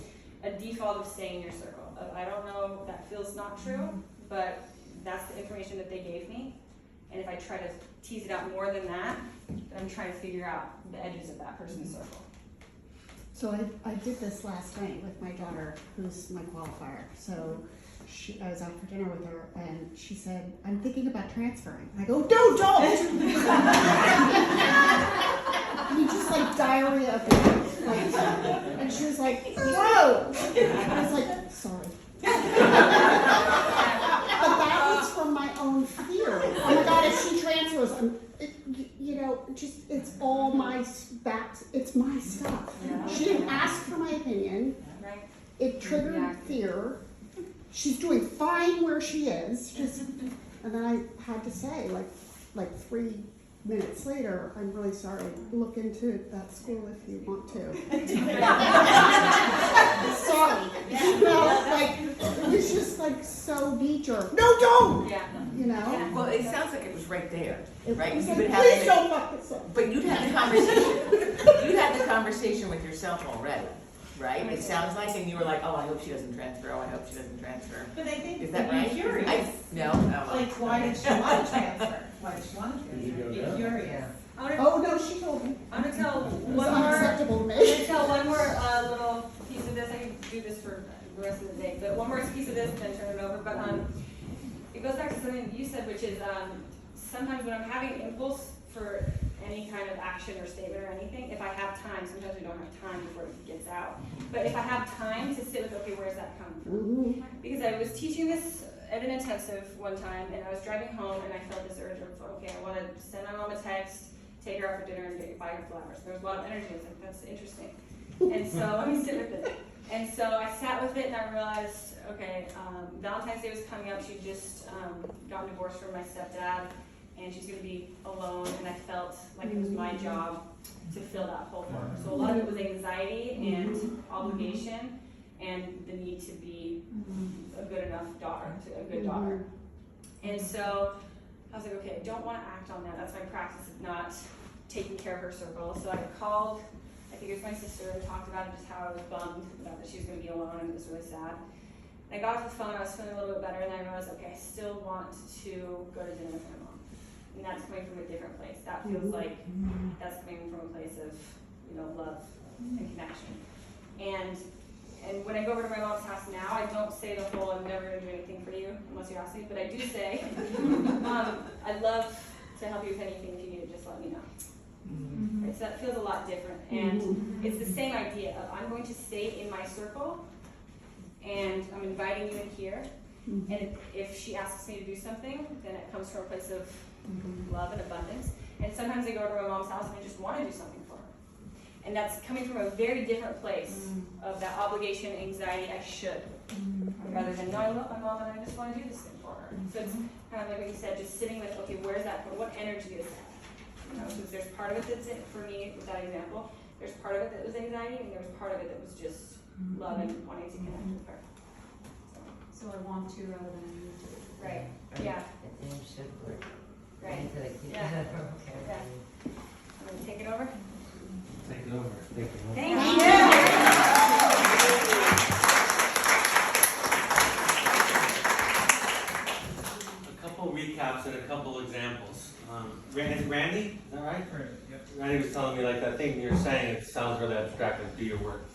a default of staying in your circle. I don't know, that feels not true, but that's the information that they gave me. And if I try to tease it out more than that, then I'm trying to figure out the edges of that person's circle. So I did this last night with my daughter, who's my qualifier. So I was out for dinner with her, and she said, I'm thinking about transferring. I go, no, don't! You just like diarrhea of the mouth. And she was like, whoa! I was like, sorry. But that was from my own fear. Oh my God, if she transfers, it's all my it's my stuff. She didn't ask for my opinion. Right? It triggered fear. She's doing fine where she is. And then I had to say, like 3 minutes later, I'm really sorry. Look into that school if you want to. Sorry. It was just like so knee-jerk. No, don't! Yeah. You know? Yeah. Well, it sounds like it was right there, It right? was You've like, been please having don't fuck this up. But you'd had the conversation, you had the conversation with yourself already, right? It sounds like, and you were like, oh, I hope she doesn't transfer, oh, I hope she doesn't transfer. But I think Is that be right? curious. No? Like, why did she want to transfer? Why did she want to Did you go transfer? down? Be curious. Oh, no, she told me. I'm gonna tell It was one more. unacceptable to I'm me. gonna tell one more little piece of this. I can do this for the rest of the day, but one more piece of this and then turn it over. But it goes back to something you said, which is sometimes when I'm having impulse for any kind of action or statement or anything, if I have time, sometimes we don't have time before it gets out. But if I have time to sit with, okay, where's that coming from? Because I was teaching this at an intensive one time, and I was driving home, and I felt this urge of, okay, I want to send my mom a text, take her out for dinner, and buy her flowers. There was a lot of energy. I was like, that's interesting. And so let me sit with it. And so I sat with it, and I realized, okay, Valentine's Day was coming up. She just got divorced from my stepdad, and she's going to be alone. And I felt like it was my job to fill that hole for her. So a lot of it was anxiety and obligation and the need to be a good enough daughter, a good daughter. And so I was like, okay, I don't want to act on that. That's my practice of not taking care of her circle. So I called, I think it was my sister, and talked about it, just how I was bummed about that she was going to be alone, and it was really sad. And I got off the phone, I was feeling a little bit better, and then I realized, okay, I still want to go to dinner with my mom. And that's coming from a different place. That feels like that's coming from a place of, love and connection. And when I go over to my mom's house now, I don't say the whole, I'm never going to do anything for you unless you ask me, but I do say, I'd love to help you with anything if you need it, just let me know. Right, so that feels a lot different. And it's the same idea of I'm going to stay in my circle and I'm inviting you in here. And if she asks me to do something, then it comes from a place of love and abundance. And sometimes I go to my mom's house and I just want to do something for her. And that's coming from a very different place of that obligation, anxiety, I should. Rather than, no, I love my mom and I just want to do this thing for her. So it's kind of like what you said, just sitting with, okay, where's that, what energy is that? Because there's part of it that's it for me with that example. There's part of it that was anxiety, and there was part of it that was just love and wanting to connect with her. So I want to rather than I need to. Right. Yeah. The name should work. Right. Yeah. Okay. Yeah. I'm gonna take it over. Take it over. Thank you. Thank you. A couple recaps and a couple examples. Randy, is that right? Yep. Randy was telling me like that thing you're saying, it sounds really abstract, like do your work.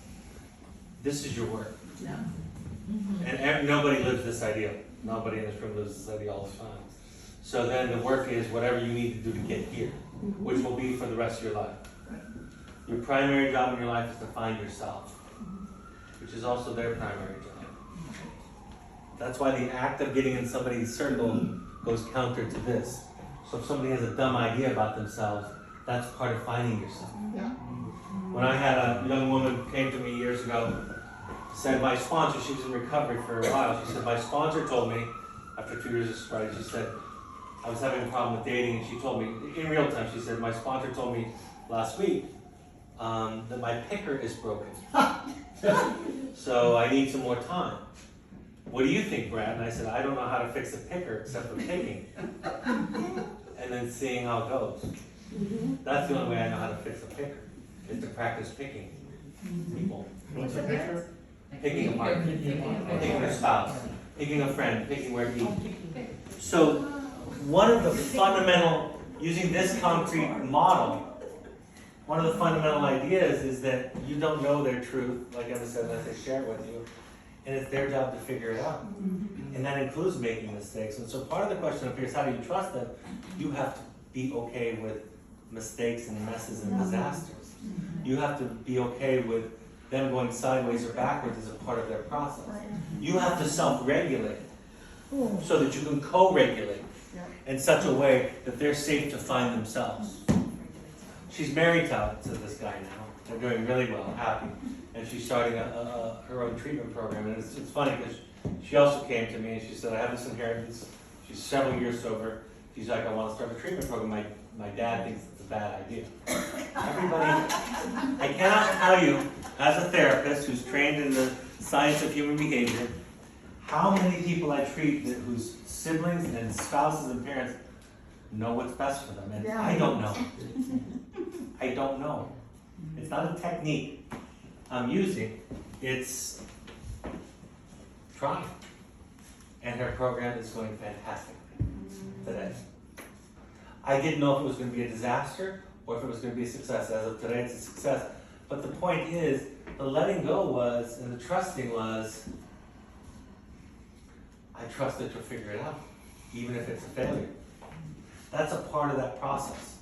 This is your work. No. And nobody lives this ideal. Nobody in this room lives this ideal all the time. So then the work is whatever you need to do to get here, which will be for the rest of your life. Your primary job in your life is to find yourself, which is also their primary job. That's why the act of getting in somebody's circle goes counter to this. So if somebody has a dumb idea about themselves, that's part of finding yourself. Yeah. When I had a young woman came to me years ago, said my sponsor, she was in recovery for a while, she said my sponsor told me, after 2 years of sobriety, she said, I was having a problem with dating, and she told me, in real time, she said, my sponsor told me last week that my picker is broken. So I need some more time. What do you think, Brad? And I said, I don't know how to fix a picker except for picking. And then seeing how it goes. That's the only way I know how to fix a picker, is to practice picking people. What's a picture? Picking a partner, picking a spouse, picking a friend, picking where to eat. So one of the fundamental, using this concrete model, one of the fundamental ideas is that you don't know their truth, like Emma said, unless they share it with you, and it's their job to figure it out. And that includes making mistakes. And so part of the question up here is how do you trust them? You have to be okay with mistakes and messes and disasters. You have to be okay with them going sideways or backwards as a part of their process. You have to self-regulate so that you can co-regulate in such a way that they're safe to find themselves. She's married to this guy now. They're doing really well, happy. And she's starting her own treatment program. And it's funny because she also came to me and she said, I have this inheritance. She's several years sober. She's like, I want to start a treatment program. My dad thinks it's a bad idea. Everybody, I cannot tell you, as a therapist who's trained in the science of human behavior, how many people I treat whose siblings and spouses and parents know what's best for them. And I don't know. I don't know. It's not a technique I'm using. It's trying. And her program is going fantastically today. I didn't know if it was going to be a disaster or if it was going to be a success. As of today, it's a success. But the point is, the letting go was, and the trusting was, I trust that you'll figure it out, even if it's a failure. That's a part of that process.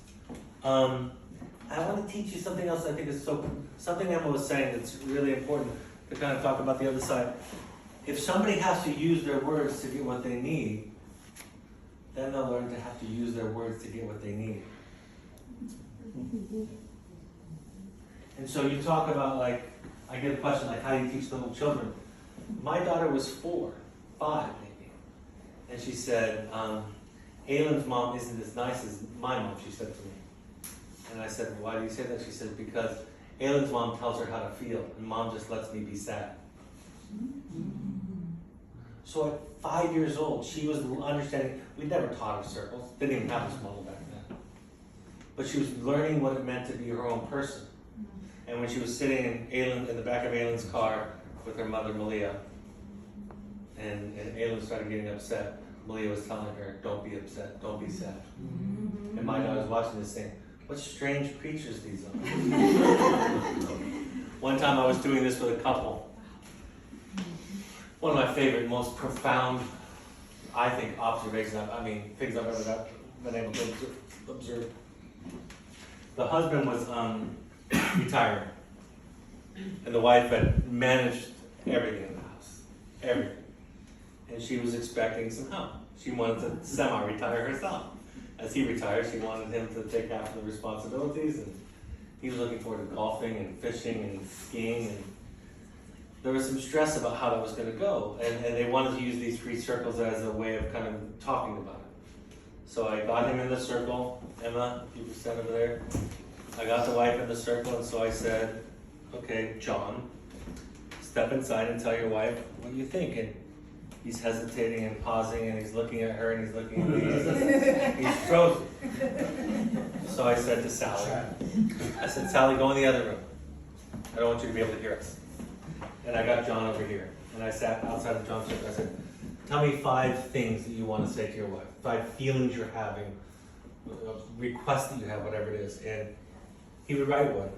I want to teach you something else I think is something Emma was saying that's really important to kind of talk about the other side. If somebody has to use their words to get what they need, then they'll learn to have to use their words to get what they need. And so you talk about, like, I get a question like, how do you teach little children? My daughter was 4, 5 maybe. And she said, Aylin's mom isn't as nice as my mom, she said to me. And I said, why do you say that? She said, because Aylin's mom tells her how to feel, and mom just lets me be sad. So at 5 years old, she was understanding, we never taught her circles, didn't even have this model back then. But she was learning what it meant to be her own person. And when she was sitting in the back of Aylin's car with her mother, Malia, and Aylin started getting upset, Malia was telling her, don't be upset, don't be sad. And my daughter was watching this thing, what strange creatures these are. One time I was doing this with a couple. One of my favorite, most profound, I think, observations, things I've ever been able to observe. The husband was retiring, and the wife had managed everything in the house, everything. And she was expecting some help. She wanted to semi-retire herself. As he retired, she wanted him to take half of the responsibilities, and he was looking forward to golfing and fishing and skiing, and there was some stress about how that was going to go, and they wanted to use these 3 circles as a way of kind of talking about it. So I got him in the circle. Emma, if you could stand over there. I got the wife in the circle, and so I said, okay, John, step inside and tell your wife what you think. And he's hesitating and pausing, and he's looking at her, and he's looking at me. He's frozen. So I said to Sally, Sally, go in the other room. I don't want you to be able to hear us. And I got John over here, and I sat outside of John's circle. I said, tell me 5 things that you want to say to your wife, 5 feelings you're having, requests that you have, whatever it is. And he would write one,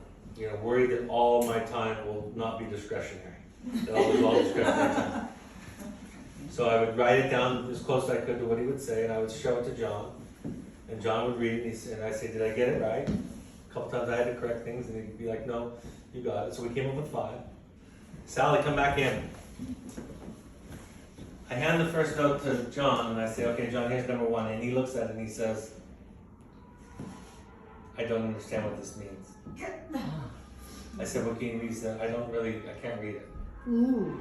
worried that all my time will not be discretionary, that I'll lose all discretionary time. So I would write it down as close as I could to what he would say, and I would show it to John, and John would read it, and I'd say, did I get it right? A couple times I had to correct things, and he'd be like, no, you got it. So we came up with 5. Sally, come back in. I hand the first note to John, and I say, okay, John, here's number 1. And he looks at it and he says, I don't understand what this means. I said, what can you read? He said, I can't read it. Ooh.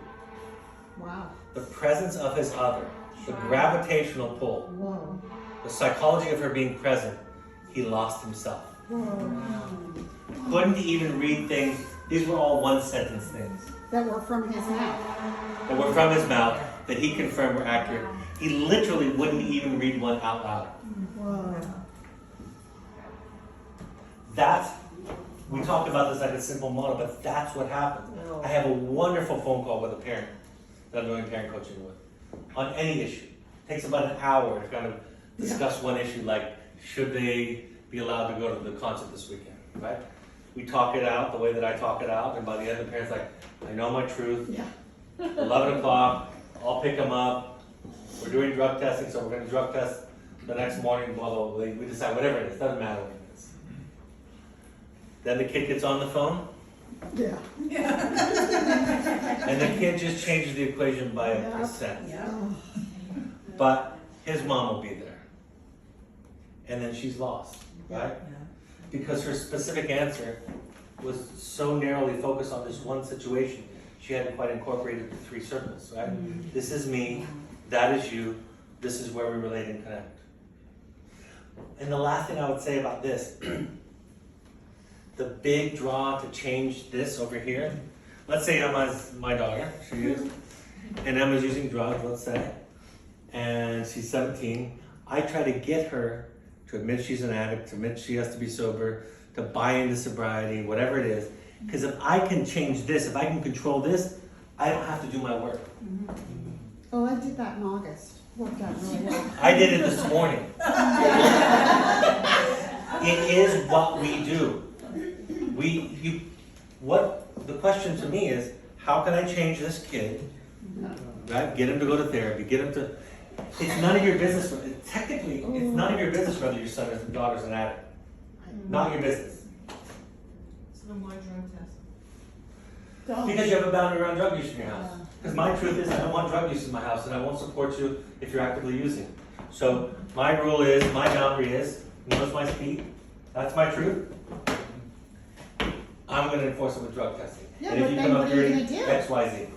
Wow. The presence of his other, the gravitational pull, Whoa. the psychology of her being present, he lost himself. Whoa. Couldn't even read things. These were all 1-sentence things. That were from his mouth. That were from his mouth, that he confirmed were accurate. He literally wouldn't even read one out loud. Whoa. We talked about this like a simple model, but that's what happened. I have a wonderful phone call with a parent that I'm doing parent coaching with on any issue. It takes about an hour to kind of discuss one issue, like should they be allowed to go to the concert this weekend, right? We talk it out the way that I talk it out, and by the end the parent's like, I know my truth. Yeah. 11 o'clock, I'll pick them up. We're doing drug testing, so we're going to drug test the next morning, blah, blah, blah. We decide whatever it is, doesn't matter what it is. Then the kid gets on the phone, Yeah. and the kid just changes the equation by a percent. Oh. But his mom will be there. And then she's lost, right? Because her specific answer was so narrowly focused on this one situation, she hadn't quite incorporated the 3 circles, right? This is me, that is you, this is where we relate and connect. And the last thing I would say about this, the big draw to change this over here, let's say Emma's my daughter, she is, and Emma's using drugs, let's say, and she's 17. I try to get her to admit she's an addict, to admit she has to be sober, to buy into sobriety, whatever it is. Because if I can change this, if I can control this, I don't have to do my work. Oh, I did that in August. Worked out really well. I did it this morning. It is what we do. The question to me is, how can I change this kid? Right? Get him to go to therapy, get him to, it's none of your business, technically, it's none of your business whether your son or daughter's an addict. Not your business. So then why drug test? Because you have a boundary around drug use in your house. Because my truth is, I don't want drug use in my house, and I won't support you if you're actively using. So my rule is, my boundary is, notice my speed, that's my truth. I'm going to enforce it with drug testing. Yeah, And if but you then come what up are you dirty, gonna do? X, Y, Z.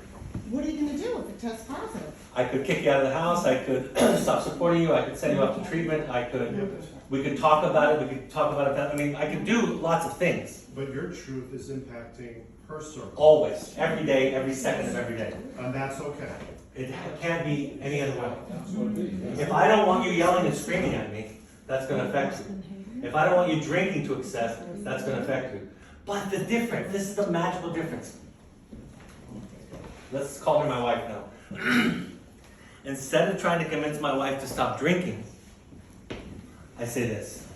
What are you gonna do if it tests positive? I could kick you out of the house, I could stop supporting you, I could send you off to treatment, I could We could talk about it, we could talk about it, I mean, I could do lots of things. But your truth is impacting her circle. Always, every day, every second of every day. And that's okay. It can't be any other way. If I don't want you yelling and screaming at me, that's gonna affect you. If I don't want you drinking to excess, that's gonna affect you. But the difference, this is the magical difference. Let's call her my wife now. Instead of trying to convince my wife to stop drinking, I say this.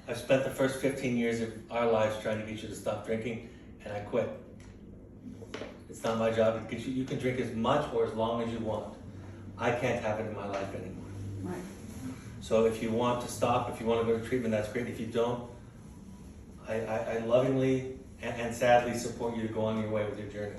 I've spent the first 15 years of our lives trying to get you to stop drinking, and I quit. It's not my job to get you. You can drink as much or as long as you want. I can't have it in my life anymore. Right. So if you want to stop, if you want to go to treatment, that's great. If you don't, I lovingly and sadly support you to go on your way with your journey.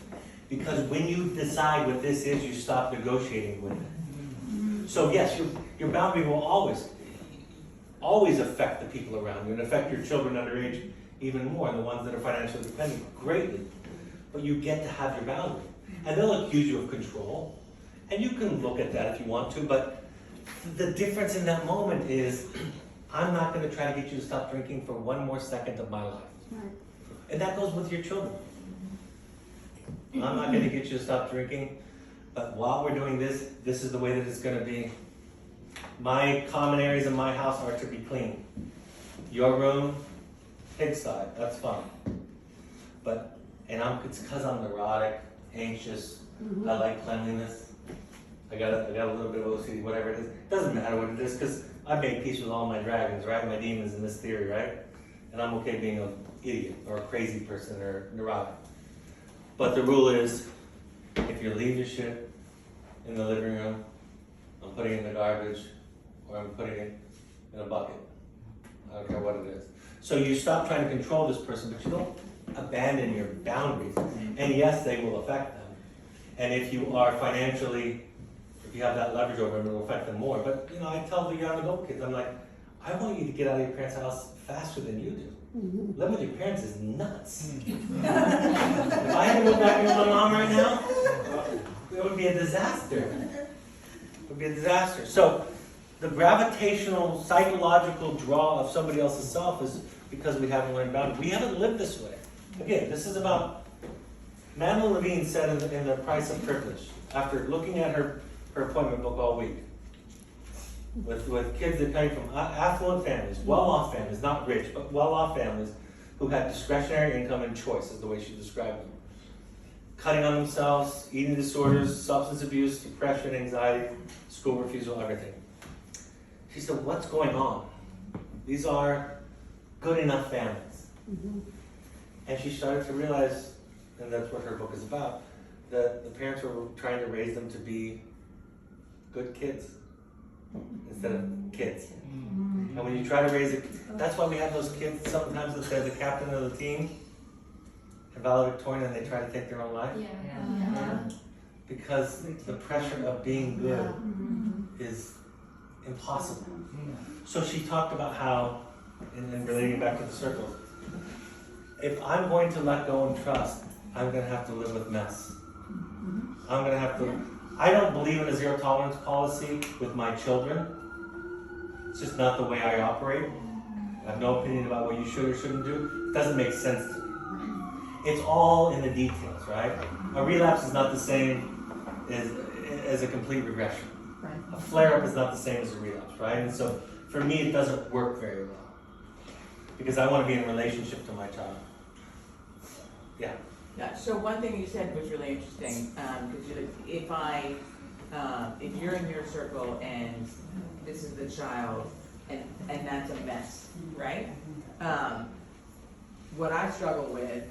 Because when you decide what this is, you stop negotiating with it. So yes, your boundary will always affect the people around you and affect your children underage even more, and the ones that are financially dependent greatly. But you get to have your boundary. And they'll accuse you of control. And you can look at that if you want to, but the difference in that moment is I'm not going to try to get you to stop drinking for one more second of my life. Right. And that goes with your children. I'm not going to get you to stop drinking, but while we're doing this, this is the way that it's going to be. My common areas in my house are to be clean. Your room, pigsty, that's fine. But, it's because I'm neurotic, anxious, I like cleanliness. I got a little bit of OCD, whatever it is. It doesn't matter what it is, because I've made peace with all my dragons, right? My demons in this theory, right? And I'm okay being an idiot, or a crazy person, or neurotic. But the rule is, if you leave your shit in the living room, I'm putting it in the garbage, or I'm putting it in a bucket. I don't care what it is. So you stop trying to control this person, but you don't abandon your boundaries. And yes, they will affect them. And if you are financially, if you have that leverage over them, it will affect them more. But I tell the young adult kids, I'm like, I want you to get out of your parents' house faster than you do. Living with your parents is nuts. If I had to go back in with my mom right now, it would be a disaster. It would be a disaster. So the gravitational, psychological draw of somebody else's self is because we haven't learned boundaries. We haven't lived this way. Again, this is about, Madeline Levine said in The Price of Privilege, after looking at her appointment book all week, with kids that came from affluent families, well-off families, not rich, but well-off families, who had discretionary income and choice, is the way she described them. Cutting on themselves, eating disorders, substance abuse, depression, anxiety, school refusal, everything. She said, what's going on? These are good enough families. And she started to realize, and that's what her book is about, that the parents were trying to raise them to be good kids instead of kids. And when you try to raise that's why we have those kids sometimes that they're the captain of the team in valedictorian and they try to take their own life. Because the pressure of being good is impossible. So she talked about how, and relating back to the circles, if I'm going to let go and trust, I'm going to have to live with mess. I'm going to have to, I don't believe in a zero tolerance policy with my children. It's just not the way I operate. I have no opinion about what you should or shouldn't do. It doesn't make sense to me. It's all in the details, right? A relapse is not the same as a complete regression. A flare-up is not the same as a relapse, right? And so for me, it doesn't work very well. Because I want to be in a relationship to my child. Yeah. Yeah, so one thing you said was really interesting, because if you're in your circle and this is the child and that's a mess, right? What I struggle with,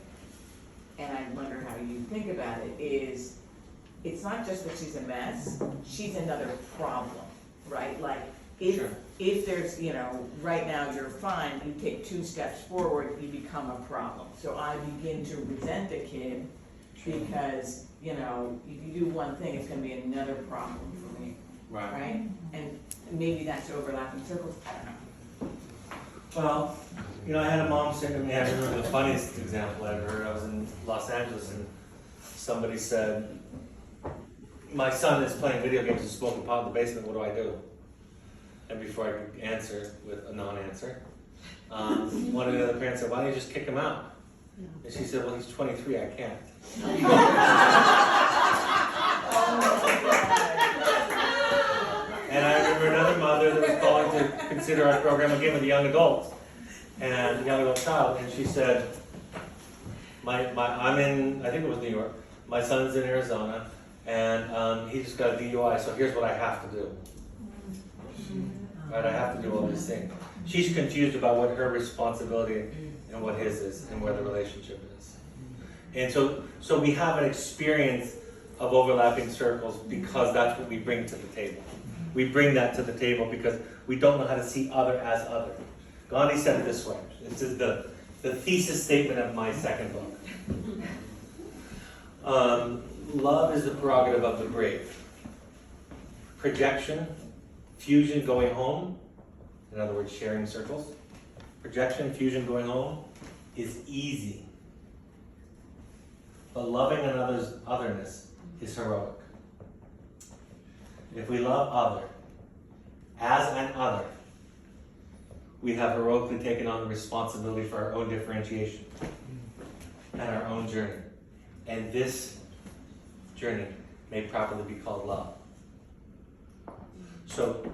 and I wonder how you think about it, is it's not just that she's a mess, she's another problem, right? Like if there's, right now you're fine, you take 2 steps forward, you become a problem. So I begin to resent the kid because, if you do one thing, it's gonna be another problem for me, right? And maybe that's overlapping circles, I don't know. Well, I had a mom say to me, I remember the funniest example I ever heard. I was in Los Angeles and somebody said, my son is playing video games and smoking pot in the basement, what do I do? And before I could answer with a non-answer, one of the other parents said, "Why don't you just kick him out?" And she said, "Well, he's 23, I can't." And I remember another mother that was calling to consider our program again with the young adults and the young adult child, and she said, I'm in, I think it was New York, my son's in Arizona, and he just got a DUI, so here's what I have to do. Right, I have to do all these things. She's confused about what her responsibility and what his is and where the relationship is. And so we have an experience of overlapping circles because that's what we bring to the table. We bring that to the table because we don't know how to see other as other. Gandhi said it this way. This is the thesis statement of my second book. Love is the prerogative of the brave. Projection, fusion, going home, in other words, sharing circles. Projection, fusion, going home is easy. But loving another's otherness is heroic. If we love other as an other, we have heroically taken on the responsibility for our own differentiation and our own journey. And this journey may properly be called love. So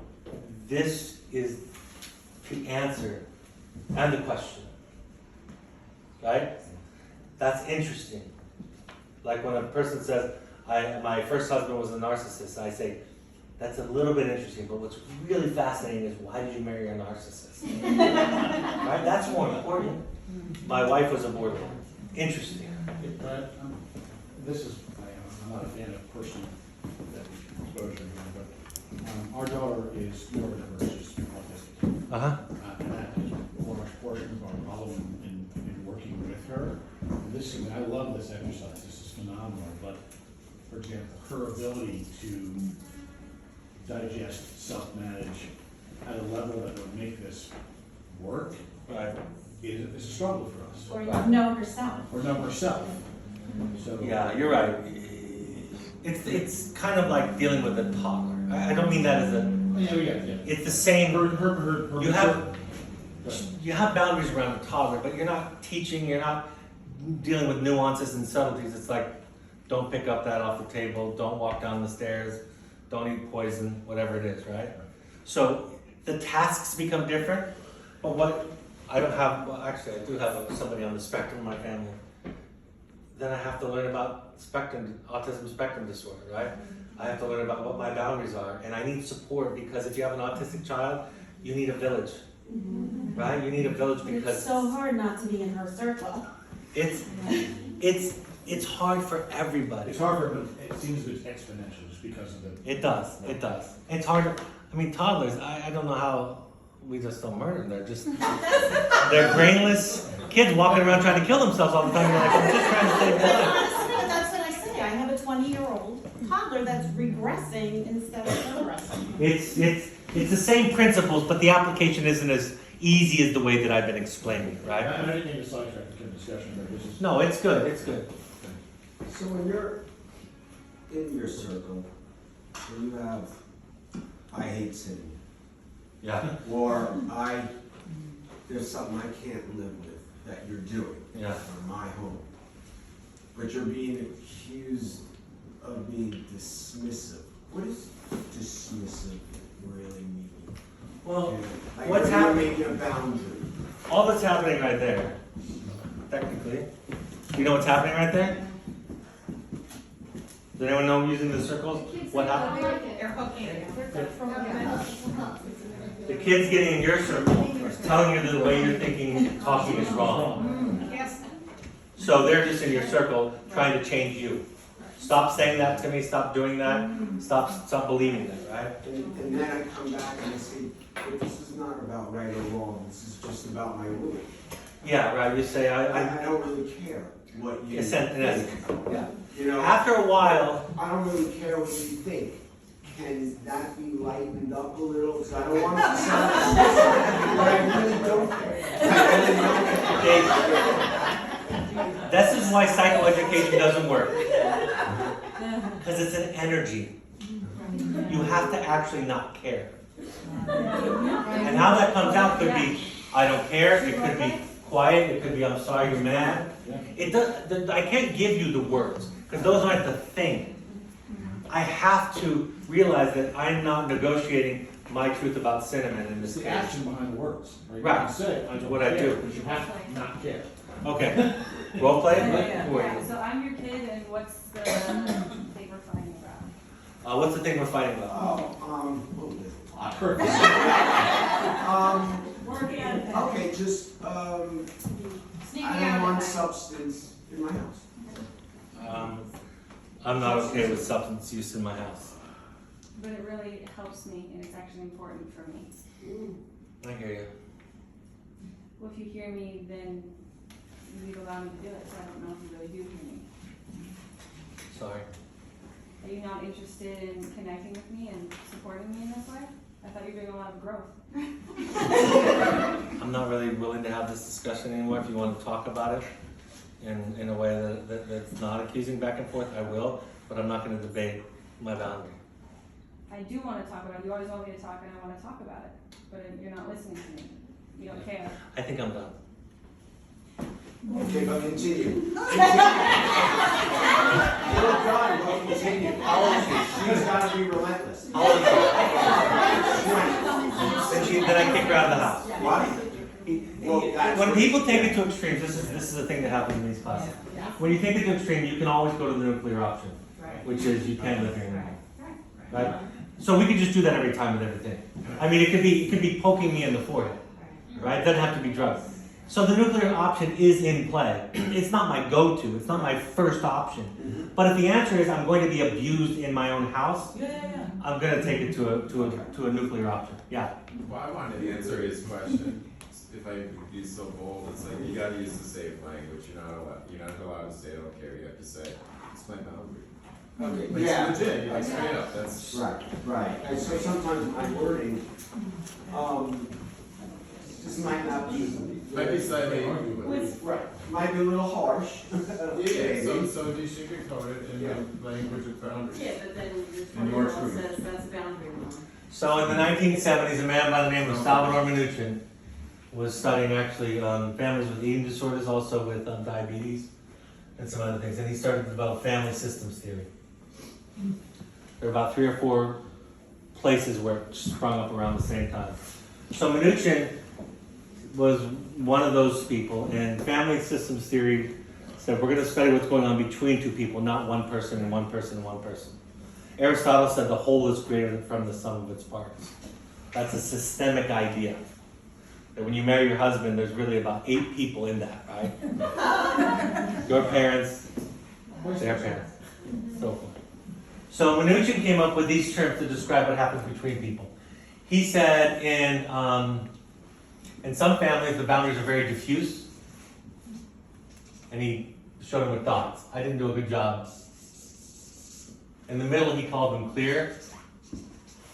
this is the answer and the question, right? That's interesting. Like when a person says, my first husband was a narcissist, I say, that's a little bit interesting, but what's really fascinating is why did you marry a narcissist? Right? That's more important. My wife was a borderline. Interesting. This is, I'm not a fan of personal exposure here, but our daughter is neurodiverse, she's autistic. And that is a large portion of our problem in working with her. And this is, I love this exercise, this is phenomenal, but for example, her ability to digest, self-manage at a level that would make this work is a struggle for us. Or know herself. Or know herself. So, yeah, you're right. It's kind of like dealing with a toddler. I don't mean that as a. Yeah. It's the same. Her you have boundaries around a toddler, but you're not teaching. You're not dealing with nuances and subtleties. It's like, don't pick up that off the table. Don't walk down the stairs. Don't eat poison. Whatever it is, right? So the tasks become different. But what I don't have. Well, actually, I do have somebody on the spectrum in my family. Then I have to learn about autism spectrum disorder, right? I have to learn about what my boundaries are, and I need support because if you have an autistic child, you need a village, right? You need a village because it's so hard not to be in her circle. It's hard for everybody. It's hard, but it seems it's exponential just because of the. It does. It's hard. I mean, toddlers. I don't know how we just don't murder them. They're brainless kids walking around trying to kill themselves all the time. You're like, I'm just trying to save their life. Honestly, that's what I say. I have a 20-year-old toddler that's regressing instead of progressing. It's the same principles, but the application isn't as easy as the way that I've been explaining it, right? I didn't mean to sidetrack the discussion, but this is. No, it's good. It's good. So when you're in your circle, when you have, I hate sitting. Yeah. Or there's something I can't live with that you're doing. Yeah. In my home. But you're being accused of being dismissive. What does dismissive really mean? Well, Like what's when you're happening? making a boundary. All that's happening right there, technically. You know what's happening right there? Does anyone know using the circles? What happened? They're hooking. The kid's getting in your circle, telling you that the way you're thinking, talking is wrong. Yes. So they're just in your circle trying to change you. Stop saying that to me, stop doing that, stop believing that, right? And then I come back and I say, but this is not about right or wrong, this is just about my rule. Yeah, right, you say, I don't really care what you think. Yeah. You know, After a while, I don't really care what you think. Can that be lightened up a little? Because I don't want it to sound but I really don't care. this is why psychoeducation doesn't work. Because it's an energy. You have to actually not care. And how that comes out could be, I don't care, it could be quiet, it could be, I'm sorry, you're mad. It does, I can't give you the words, because those aren't the thing. I have to realize that I'm not negotiating my truth about cinnamon in It's this the case. action behind the words, right? Right. You can say, I don't What I care, do. but you have to not care. Okay, role play? Yeah, Who are yeah, you? so I'm your kid, and what's the thing we're fighting about? What's the thing we're fighting about? What was it? Perfect. Okay, just, Sneaking I out don't at want night. substance in my house. I'm not okay with substance use in my house. But it really helps me, and it's actually important for me. I hear you. Well, if you hear me, then you'd allow me to do it, so I don't know if you really do hear me. Sorry. Are you not interested in connecting with me and supporting me in this way? I thought you were doing a lot of growth. I'm not really willing to have this discussion anymore. If you want to talk about it in a way that's not accusing back and forth, I will, but I'm not going to debate my boundary. I do want to talk about it. You always want me to talk, and I want to talk about it. But you're not listening to me. You don't care. I think I'm done. Okay, but continue. You're done, but continue. She's gotta be relentless. How old is she? Then I kick her out of the house. What? When people take it to extremes, this is the thing that happens in these classes. When you take it to extreme, you can always go to the nuclear option, which is you can't live here anymore. Right? So we could just do that every time with everything. I mean, it could be poking me in the forehead, right? It doesn't have to be drugs. So the nuclear option is in play. It's not my go-to. It's not my first option. But if the answer is I'm going to be abused in my own house, I'm going to take it to a nuclear option. Yeah. Well, I wanted to answer his question. If I could be so bold, it's like you gotta use the safe language. You're not allowed to say I don't care. You have to say it's my boundary. Okay, Like, yeah. it's legit. Like straight up. That's Right. And so sometimes my wording, this might not be. might be slightly Right, might be a little harsh. Yeah. maybe. So you should code it in the language of boundaries. Yeah, but then And your your 20-year-old truth. says that's boundary law. So in the 1970s, a man by the name of Salvador Minuchin was studying actually families with eating disorders, also with diabetes and some other things. And he started to develop family systems theory. There are about 3 or 4 places where it sprung up around the same time. So Minuchin was one of those people, and family systems theory said we're going to study what's going on between 2 people, not one person and one person and one person. Aristotle said the whole is greater from the sum of its parts. That's a systemic idea. That when you marry your husband, there's really about 8 people in that, right? Your parents, their parents, so forth. So Minuchin came up with these terms to describe what happens between people. He said in some families the boundaries are very diffuse, and he showed them with dots. I didn't do a good job. In the middle, he called them clear,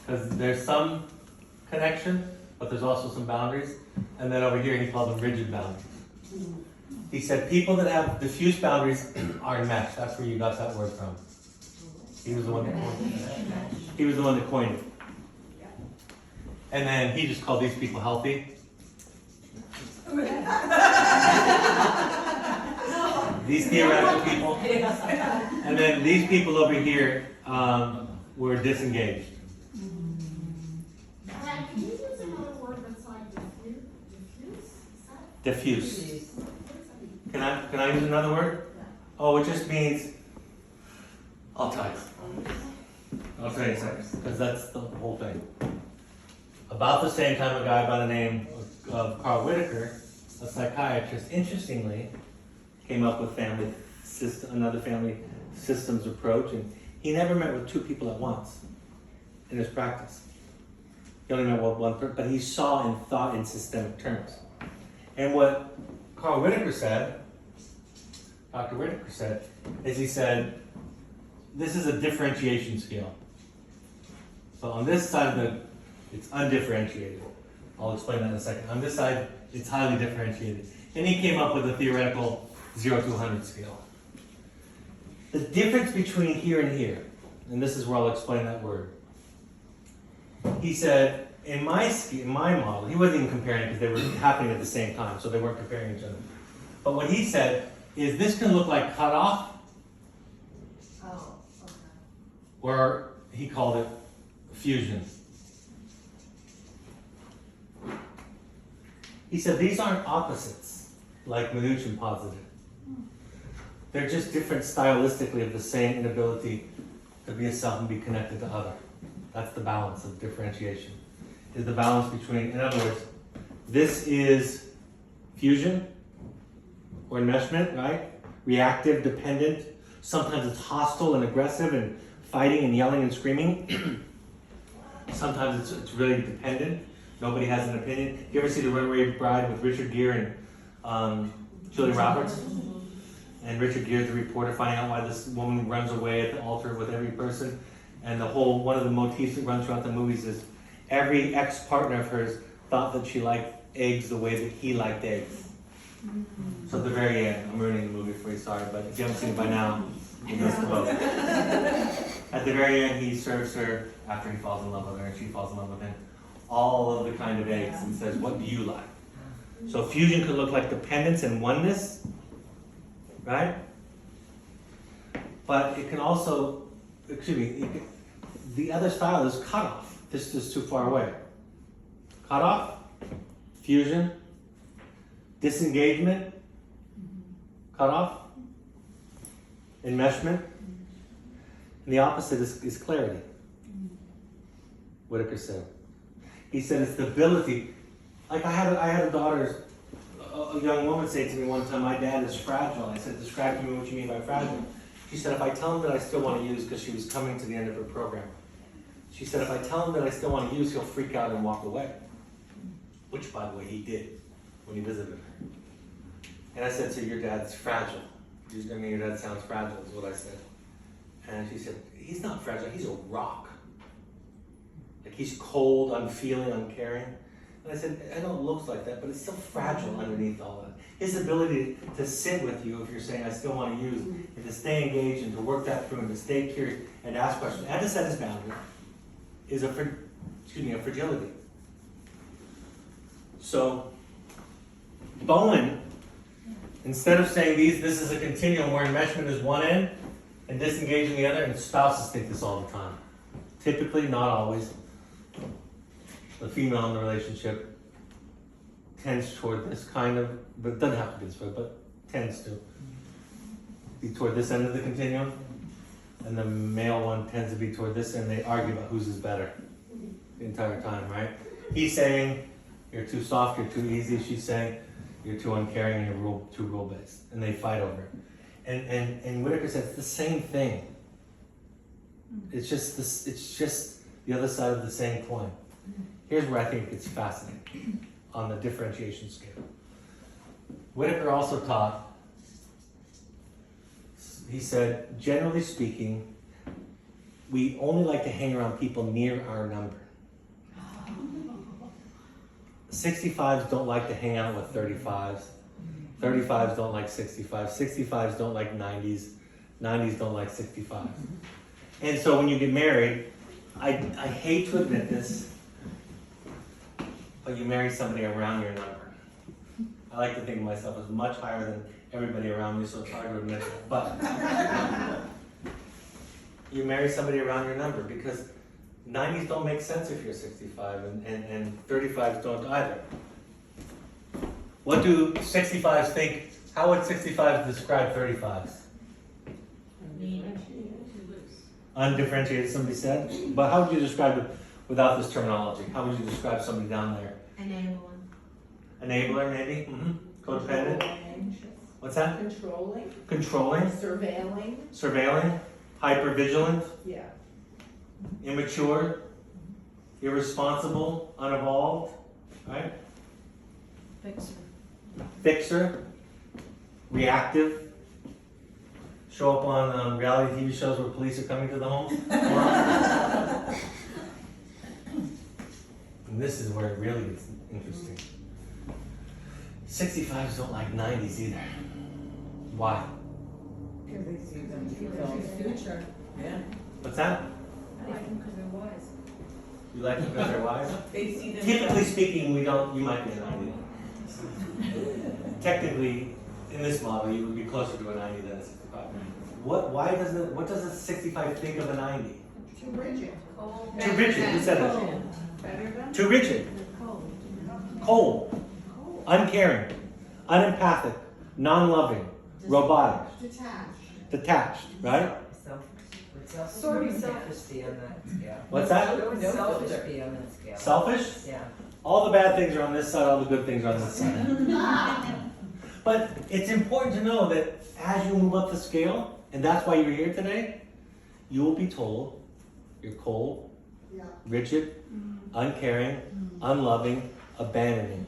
because there's some connection, but there's also some boundaries. And then over here, he called them rigid boundaries. He said people that have diffuse boundaries are enmeshed. That's where you got that word from. He was the one that coined it. He was the one that coined it. And then he just called these people healthy. These theoretical people. And then these people over here were disengaged. Can you use another word besides diffuse? Diffuse. Can I use another word? Oh, it just means, I'll tell you. I'll tell you in a second, because that's the whole thing. About the same time, a guy by the name of Carl Whitaker, a psychiatrist, interestingly, came up with another family systems approach, and he never met with 2 people at once in his practice. He only met with one person, but he saw and thought in systemic terms. And what Carl Whitaker said, Dr. Whitaker said, is he said, this is a differentiation scale. So on this side it's undifferentiated. I'll explain that in a second. On this side, it's highly differentiated. And he came up with a theoretical 0 to 100 scale. The difference between here and here, and this is where I'll explain that word. He said, in my model, he wasn't even comparing because they were happening at the same time, so they weren't comparing each other. But what he said is this can look like cutoff, Oh, okay. or he called it fusion. He said these aren't opposites, like Minuchin posited. They're just different stylistically of the same inability to be a self and be connected to other. That's the balance of differentiation. Is the balance between, in other words, this is fusion or enmeshment, right? Reactive, dependent. Sometimes it's hostile and aggressive and fighting and yelling and screaming. Sometimes it's really dependent. Nobody has an opinion. You ever see The Runaway Bride with Richard Gere and Julia Roberts? And Richard Gere's the reporter finding out why this woman runs away at the altar with every person. And one of the motifs that runs throughout the movies is every ex-partner of hers thought that she liked eggs the way that he liked eggs. So at the very end, I'm ruining the movie for you, sorry, but if you haven't seen it by now, you missed the boat. At the very end, he serves her, after he falls in love with her and she falls in love with him, all of the kind of eggs and says, what do you like? So fusion could look like dependence and oneness, right? But it can also, the other style is cutoff. This is too far away. Cutoff, fusion, disengagement, cutoff, enmeshment. And the opposite is clarity. Whitaker said. He said it's the ability. Like I had a daughter, a young woman say to me one time, my dad is fragile. I said, describe to me what you mean by fragile. She said, if I tell him that I still want to use, because she was coming to the end of her program. She said, if I tell him that I still want to use, he'll freak out and walk away. Which, by the way, he did when he visited her. And I said, so your dad's fragile. I mean, your dad sounds fragile, is what I said. And she said, he's not fragile, he's a rock. Like he's cold, unfeeling, uncaring. And I said, I know it looks like that, but it's still fragile underneath all that. His ability to sit with you, if you're saying, I still want to use, and to stay engaged and to work that through and to stay curious and to ask questions, and to set his boundary, is a fragility. So, Bowen, instead of saying this is a continuum where enmeshment is one end and disengaging the other, and spouses think this all the time. Typically, not always, the female in the relationship tends toward this kind of, but it doesn't have to be this way, but tends to be toward this end of the continuum, and the male one tends to be toward this end. They argue about whose is better the entire time, right? He's saying, you're too soft, you're too easy. She's saying, you're too uncaring and you're too rule-based. And they fight over it. And Whitaker said it's the same thing. It's just the other side of the same coin. Here's where I think it's fascinating on the differentiation scale. Whitaker also taught, he said, generally speaking, we only like to hang around people near our number. 65s don't like to hang out with 35s. 35s don't like 65s. 65s don't like 90s. 90s don't like 65s. And so when you get married, I hate to admit this, but you marry somebody around your number. I like to think of myself as much higher than everybody around me, so it's hard to admit it. But you marry somebody around your number because 90s don't make sense if you're 65 and 35s don't either. What do 65s think? How would 65s describe 35s? Undifferentiated, somebody said. But how would you describe it without this terminology? How would you describe somebody down there? Enabler, maybe? Mm-hmm. Codependent? What's that? Controlling. Controlling? Surveilling? Hypervigilant? Yeah. Immature? Irresponsible? Unevolved? Right? Fixer? Reactive? Show up on reality TV shows where police are coming to the home? And this is where it really gets interesting. 65s don't like 90s either. Why? Because they see them future. Yeah. What's that? I like them because they're wise. You like them because they're wise? They see them. Typically speaking, we don't, you might be a 90. Technically, in this model, you would be closer to a 90 than a 65. What does a 65 think of a 90? Too rigid. Too rigid, who said it? Better than? Too rigid, cold, uncaring, unempathic, non-loving, robotic, detached, right? Sort of selfish be on that scale. What's that? No selfish be on that scale. Selfish? Yeah. All the bad things are on this side, all the good things are on this side. But it's important to know that as you move up the scale, and that's why you're here today, you will be told you're cold, rigid, uncaring, unloving, abandoning.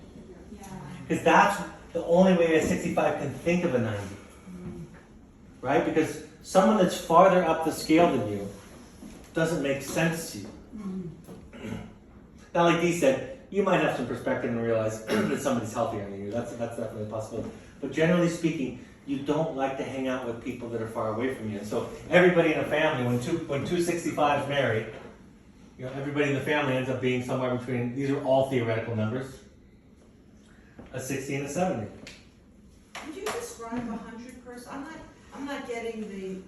Because that's the only way a 65 can think of a 90. Right? Because someone that's farther up the scale than you doesn't make sense to you. Now, like Dee said, you might have some perspective and realize that somebody's healthier than you. That's definitely possible. But generally speaking, you don't like to hang out with people that are far away from you. And so everybody in a family, when two 65s marry, you know, everybody in the family ends up being somewhere between, these are all theoretical numbers, a 60 and a 70. Could you describe 100 person? I'm not getting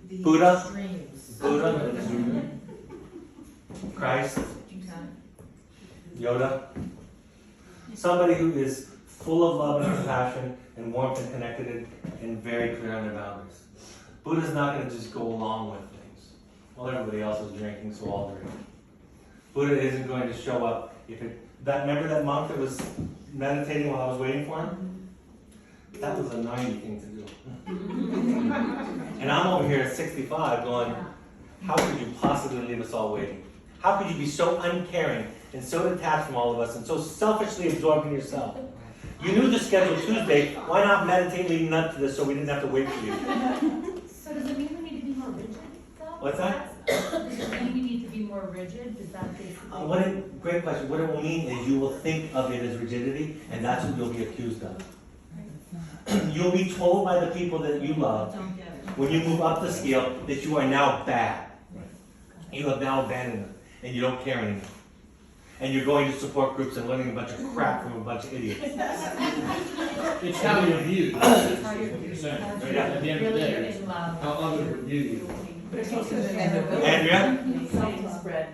the Buddha. extremes. Buddha, Christ, Yoda. Somebody who is full of love and compassion and warmth and connected and very clear on their boundaries. Buddha's not going to just go along with things. Well, everybody else is drinking, so I'll drink. Buddha isn't going to show up. Remember that monk that was meditating while I was waiting for him? That was a 90 thing to do. And I'm over here at 65 going, how could you possibly leave us all waiting? How could you be so uncaring and so detached from all of us and so selfishly absorbed in yourself? You knew the schedule Tuesday, why not meditate leading up to this so we didn't have to wait for you? So does it mean we need to be more rigid, though? What's that? Does it mean we need to be more rigid? Is that basically? Great question. What it will mean is you will think of it as rigidity, and that's what you'll be accused of. You'll be told by the people that you love, when you move up the scale, that you are now bad. You have now abandoned them, and you don't care anymore. And you're going to support groups and learning a bunch of crap from a bunch of idiots. It's how you're viewed. At the end of the day, how others view you. Andrea? Spread.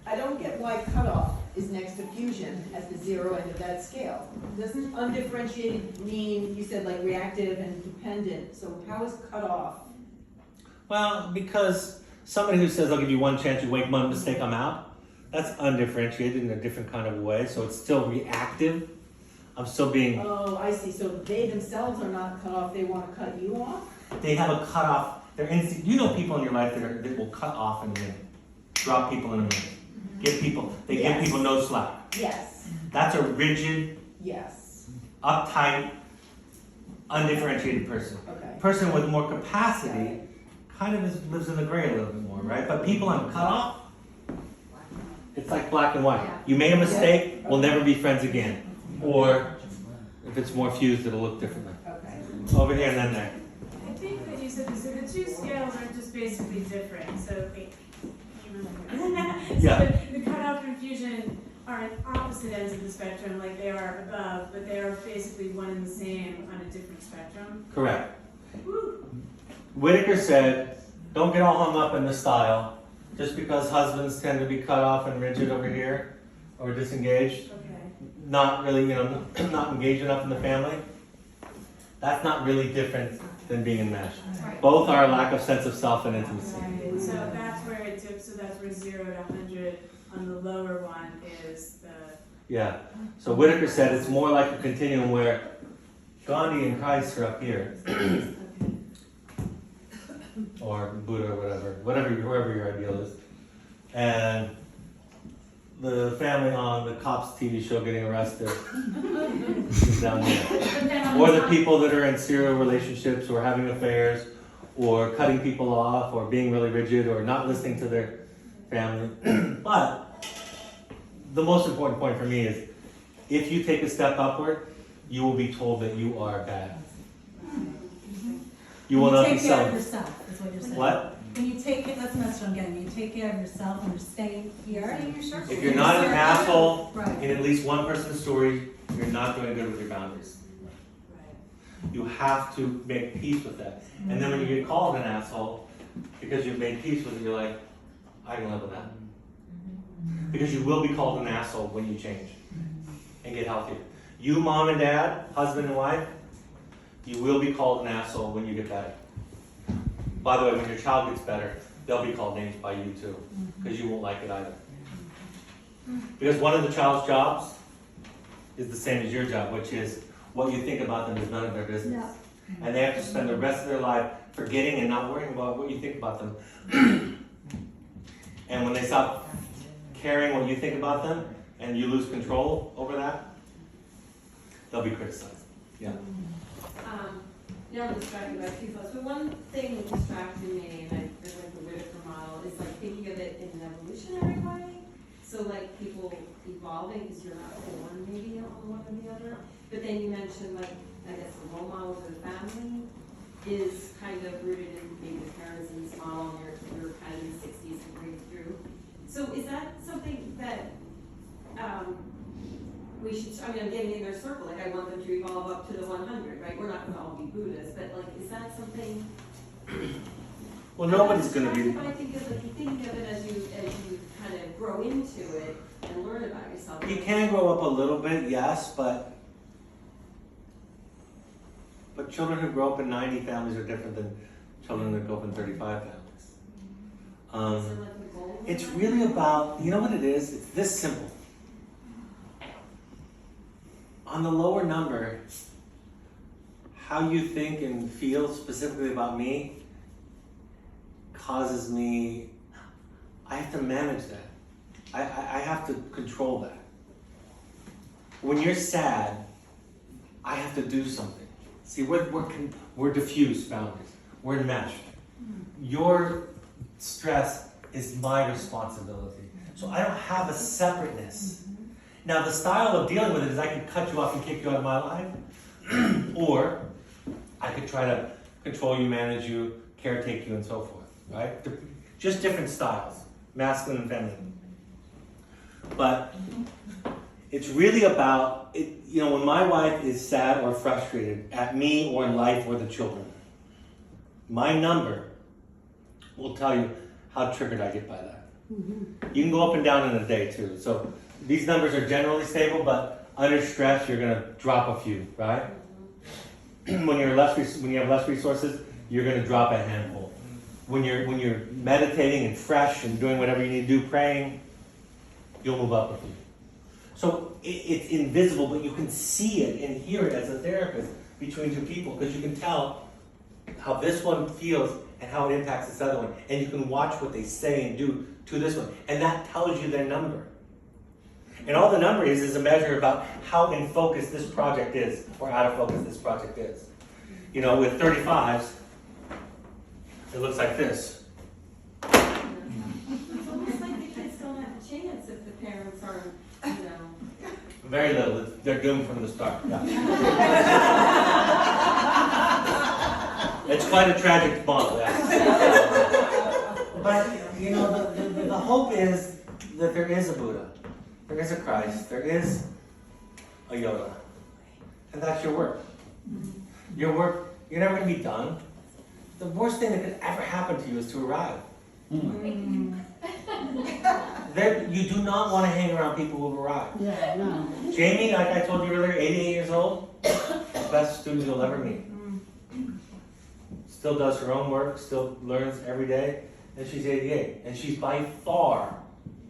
I don't get why cutoff is next to fusion as the zero end of that scale. Doesn't undifferentiated mean, you said like reactive and dependent, so how is cutoff? Well, because somebody who says, I'll give you one chance, you make one mistake, I'm out, that's undifferentiated in a different kind of way, so it's still reactive. I'm still being... Oh, I see, so they themselves are not cut off, they want to cut you off? They have a cutoff. They're instinct. You know people in your life that will cut off in a minute, drop people in a minute, give people no slack. Yes. That's a rigid, Yes. uptight, undifferentiated person. Okay. Person with more capacity kind of lives in the gray a little bit more, right? But people on cutoff, it's like black and white. You made a mistake, we'll never be friends again. Or if it's more fused, it'll look differently. Okay. Over here and then there. I think that you said this, so the two scales are just basically different. So, Yeah. the cutoff and fusion are at opposite ends of the spectrum, like they are above, but they are basically one and the same on a different spectrum. Correct. Whitaker said, don't get all hung up in the style. Just because husbands tend to be cut off and rigid over here, or disengaged, not really, not engaged enough in the family, that's not really different than being enmeshed. Both are a lack of sense of self and intimacy. Right. So that's where it tips, so that's where 0 to 100 on the lower one is the... Yeah. So Whitaker said it's more like a continuum where Gandhi and Christ are up here. Or Buddha or whoever your ideal is. And the family on the cops TV show getting arrested is down there. Or the people that are in serial relationships or having affairs or cutting people off or being really rigid or not listening to their family. But the most important point for me is if you take a step upward, you will be told that you are bad. You will not be Take care of self. yourself, is what you're saying. What? when you take it, that's the message I'm getting, you take care of yourself and you're staying here. in your circle. If you're not an asshole Right. in at least one person's story, you're not doing good with your boundaries. You have to make peace with that. And then when you get called an asshole, because you've made peace with it, you're like, I can live with that. Because you will be called an asshole when you change and get healthier. You, mom and dad, husband and wife, you will be called an asshole when you get better. By the way, when your child gets better, they'll be called names by you too, because you won't like it either. Because one of the child's jobs is the same as your job, which is what you think about them is none of their business. And they have to spend the rest of their life forgetting and not worrying about what you think about them. And when they stop caring what you think about them and you lose control over that, they'll be criticized. Yeah. Now I'm distracted by two thoughts, but one thing that distracted me, and I really like the Whitaker model, is like thinking of it in an evolutionary way. So like people evolving because you're not born maybe on one or the other. But then you mentioned like, I guess the role models of the family is kind of rooted in maybe the parents in this model, and you're kind of in the 60s and right through. So is that something that we should, I mean, I'm getting in their circle, like I want them to evolve up to the 100, right? We're not gonna all be Buddhists, but like, is that something? Well, nobody's going to be. But I think of it, thinking of it as you kind of grow into it and learn about yourself. You can grow up a little bit, yes, but children who grow up in 90 families are different than children that grow up in 35 families. It's really about, you know what it is? It's this simple. On the lower number, how you think and feel specifically about me causes me, I have to manage that. I have to control that. When you're sad, I have to do something. See, we're diffuse boundaries. We're enmeshed. Your stress is my responsibility. So I don't have a separateness. Now the style of dealing with it is I could cut you off and kick you out of my life, or I could try to control you, manage you, caretake you, and so forth, right? Just different styles, masculine and feminine. But it's really about, when my wife is sad or frustrated at me or life or the children, my number will tell you how triggered I get by that. You can go up and down in a day too. So these numbers are generally stable, but under stress, you're gonna drop a few, right? When you have less resources, you're gonna drop a handful. When you're meditating and fresh and doing whatever you need to do, praying, you'll move up a few. So it's invisible, but you can see it and hear it as a therapist between two people, because you can tell how this one feels and how it impacts this other one. And you can watch what they say and do to this one. And that tells you their number. And all the number is a measure about how in focus this project is, or out of focus this project is. With 35s, it looks like this. It's almost like the kids don't have a chance if the parents aren't, Very little. They're doomed from the start. Yeah. It's quite a tragic model, yeah. But, the hope is that there is a Buddha. There is a Christ. There is a Yoda. And that's your work. Your work, you're never going to be done. The worst thing that could ever happen to you is to arrive. You do not want to hang around people who have arrived. Yeah, no. Jamie, like I told you earlier, 88 years old, the best student you'll ever meet. Still does her own work, still learns every day, and she's 88. And she's by far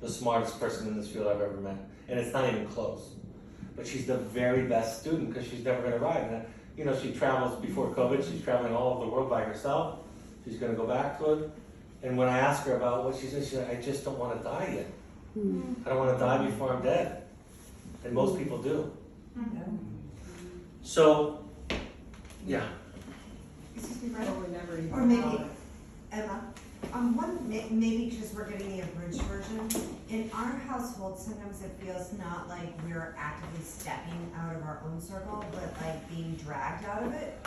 the smartest person in this field I've ever met. And it's not even close. But she's the very best student because she's never going to arrive. And, she travels before COVID, she's traveling all over the world by herself. She's going to go back to it. And when I ask her about what she said, I just don't want to die yet. I don't want to die before I'm dead. And most people do. So, yeah. Excuse me, Brett. Or maybe, Emma, maybe because we're getting the abridged version, in our household, sometimes it feels not like we're actively stepping out of our own circle, but like being dragged out of it.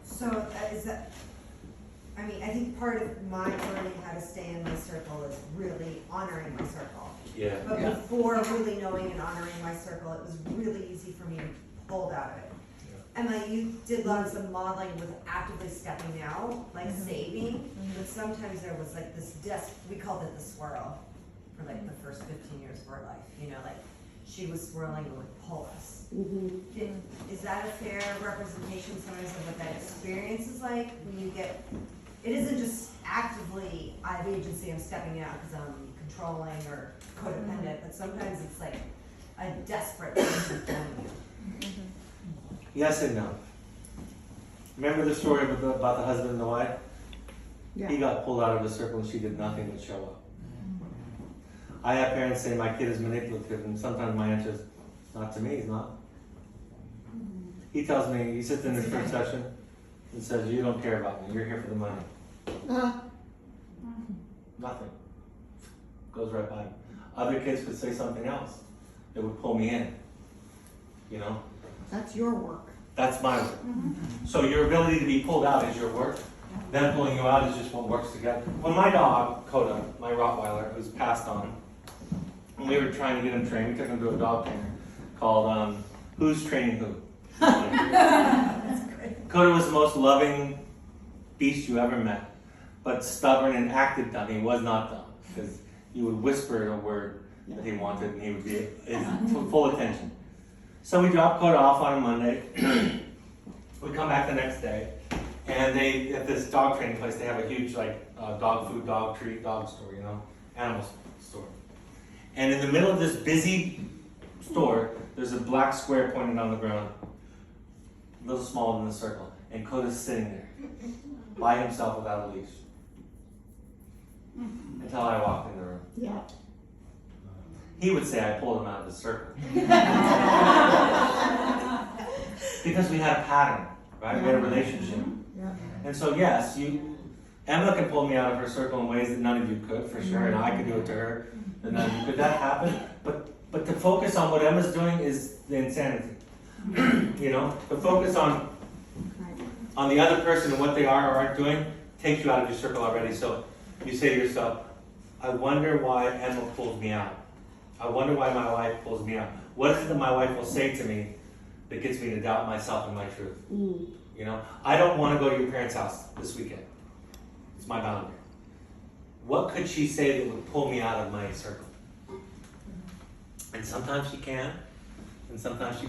So is that, I mean, I think part of my learning how to stay in my circle is really honoring my circle. Yeah. But before really knowing and honoring my circle, it was really easy for me to hold out of it. And like you did lots of modeling with actively stepping out, like saving, but sometimes there was like this we called it the swirl for like the first 15 years of our life, you know, like she was swirling and would pull us. Is that a fair representation sometimes of what that experience is like when you get, it isn't just actively, I have agency, I'm stepping out because I'm controlling or codependent, but sometimes it's like a desperate person pulling you. Yes and no. Remember the story about the husband and the wife? Yeah. He got pulled out of the circle and she did nothing but show up. I have parents say my kid is manipulative, and sometimes my answer is, not to me, he's not. He tells me, he sits in his first session and says, you don't care about me, you're here for the money. Nothing. Goes right by me. Other kids could say something else. It would pull me in. You know? That's your work. That's my work. So your ability to be pulled out is your work. Them pulling you out is just what works together. When my dog, Coda, my Rottweiler, who's passed on, when we were trying to get him trained, we took him to a dog trainer called Who's Training Who? Coda was the most loving beast you ever met, but stubborn and acted dumb. He was not dumb, because you would whisper a word that he wanted and he would be full attention. So we dropped Coda off on a Monday. We come back the next day, and they, at this dog training place, they have a huge dog food, dog treat, dog store, you know, animal store. And in the middle of this busy store, there's a black square pointed on the ground, a little smaller than the circle, and Coda's sitting there by himself without a leash until I walked in the room. Yeah. He would say I pulled him out of the circle. Because we had a pattern, right? We had a relationship. And so yes, Emma can pull me out of her circle in ways that none of you could, for sure, and I could do it to her, and none of you could. That happen. But to focus on what Emma's doing is the insanity. You know? To focus on the other person and what they are or aren't doing takes you out of your circle already. So you say to yourself, I wonder why Emma pulls me out. I wonder why my wife pulls me out. What is it that my wife will say to me that gets me to doubt myself and my truth? You know, I don't want to go to your parents' house this weekend. It's my boundary. What could she say that would pull me out of my circle? And sometimes she can, and sometimes she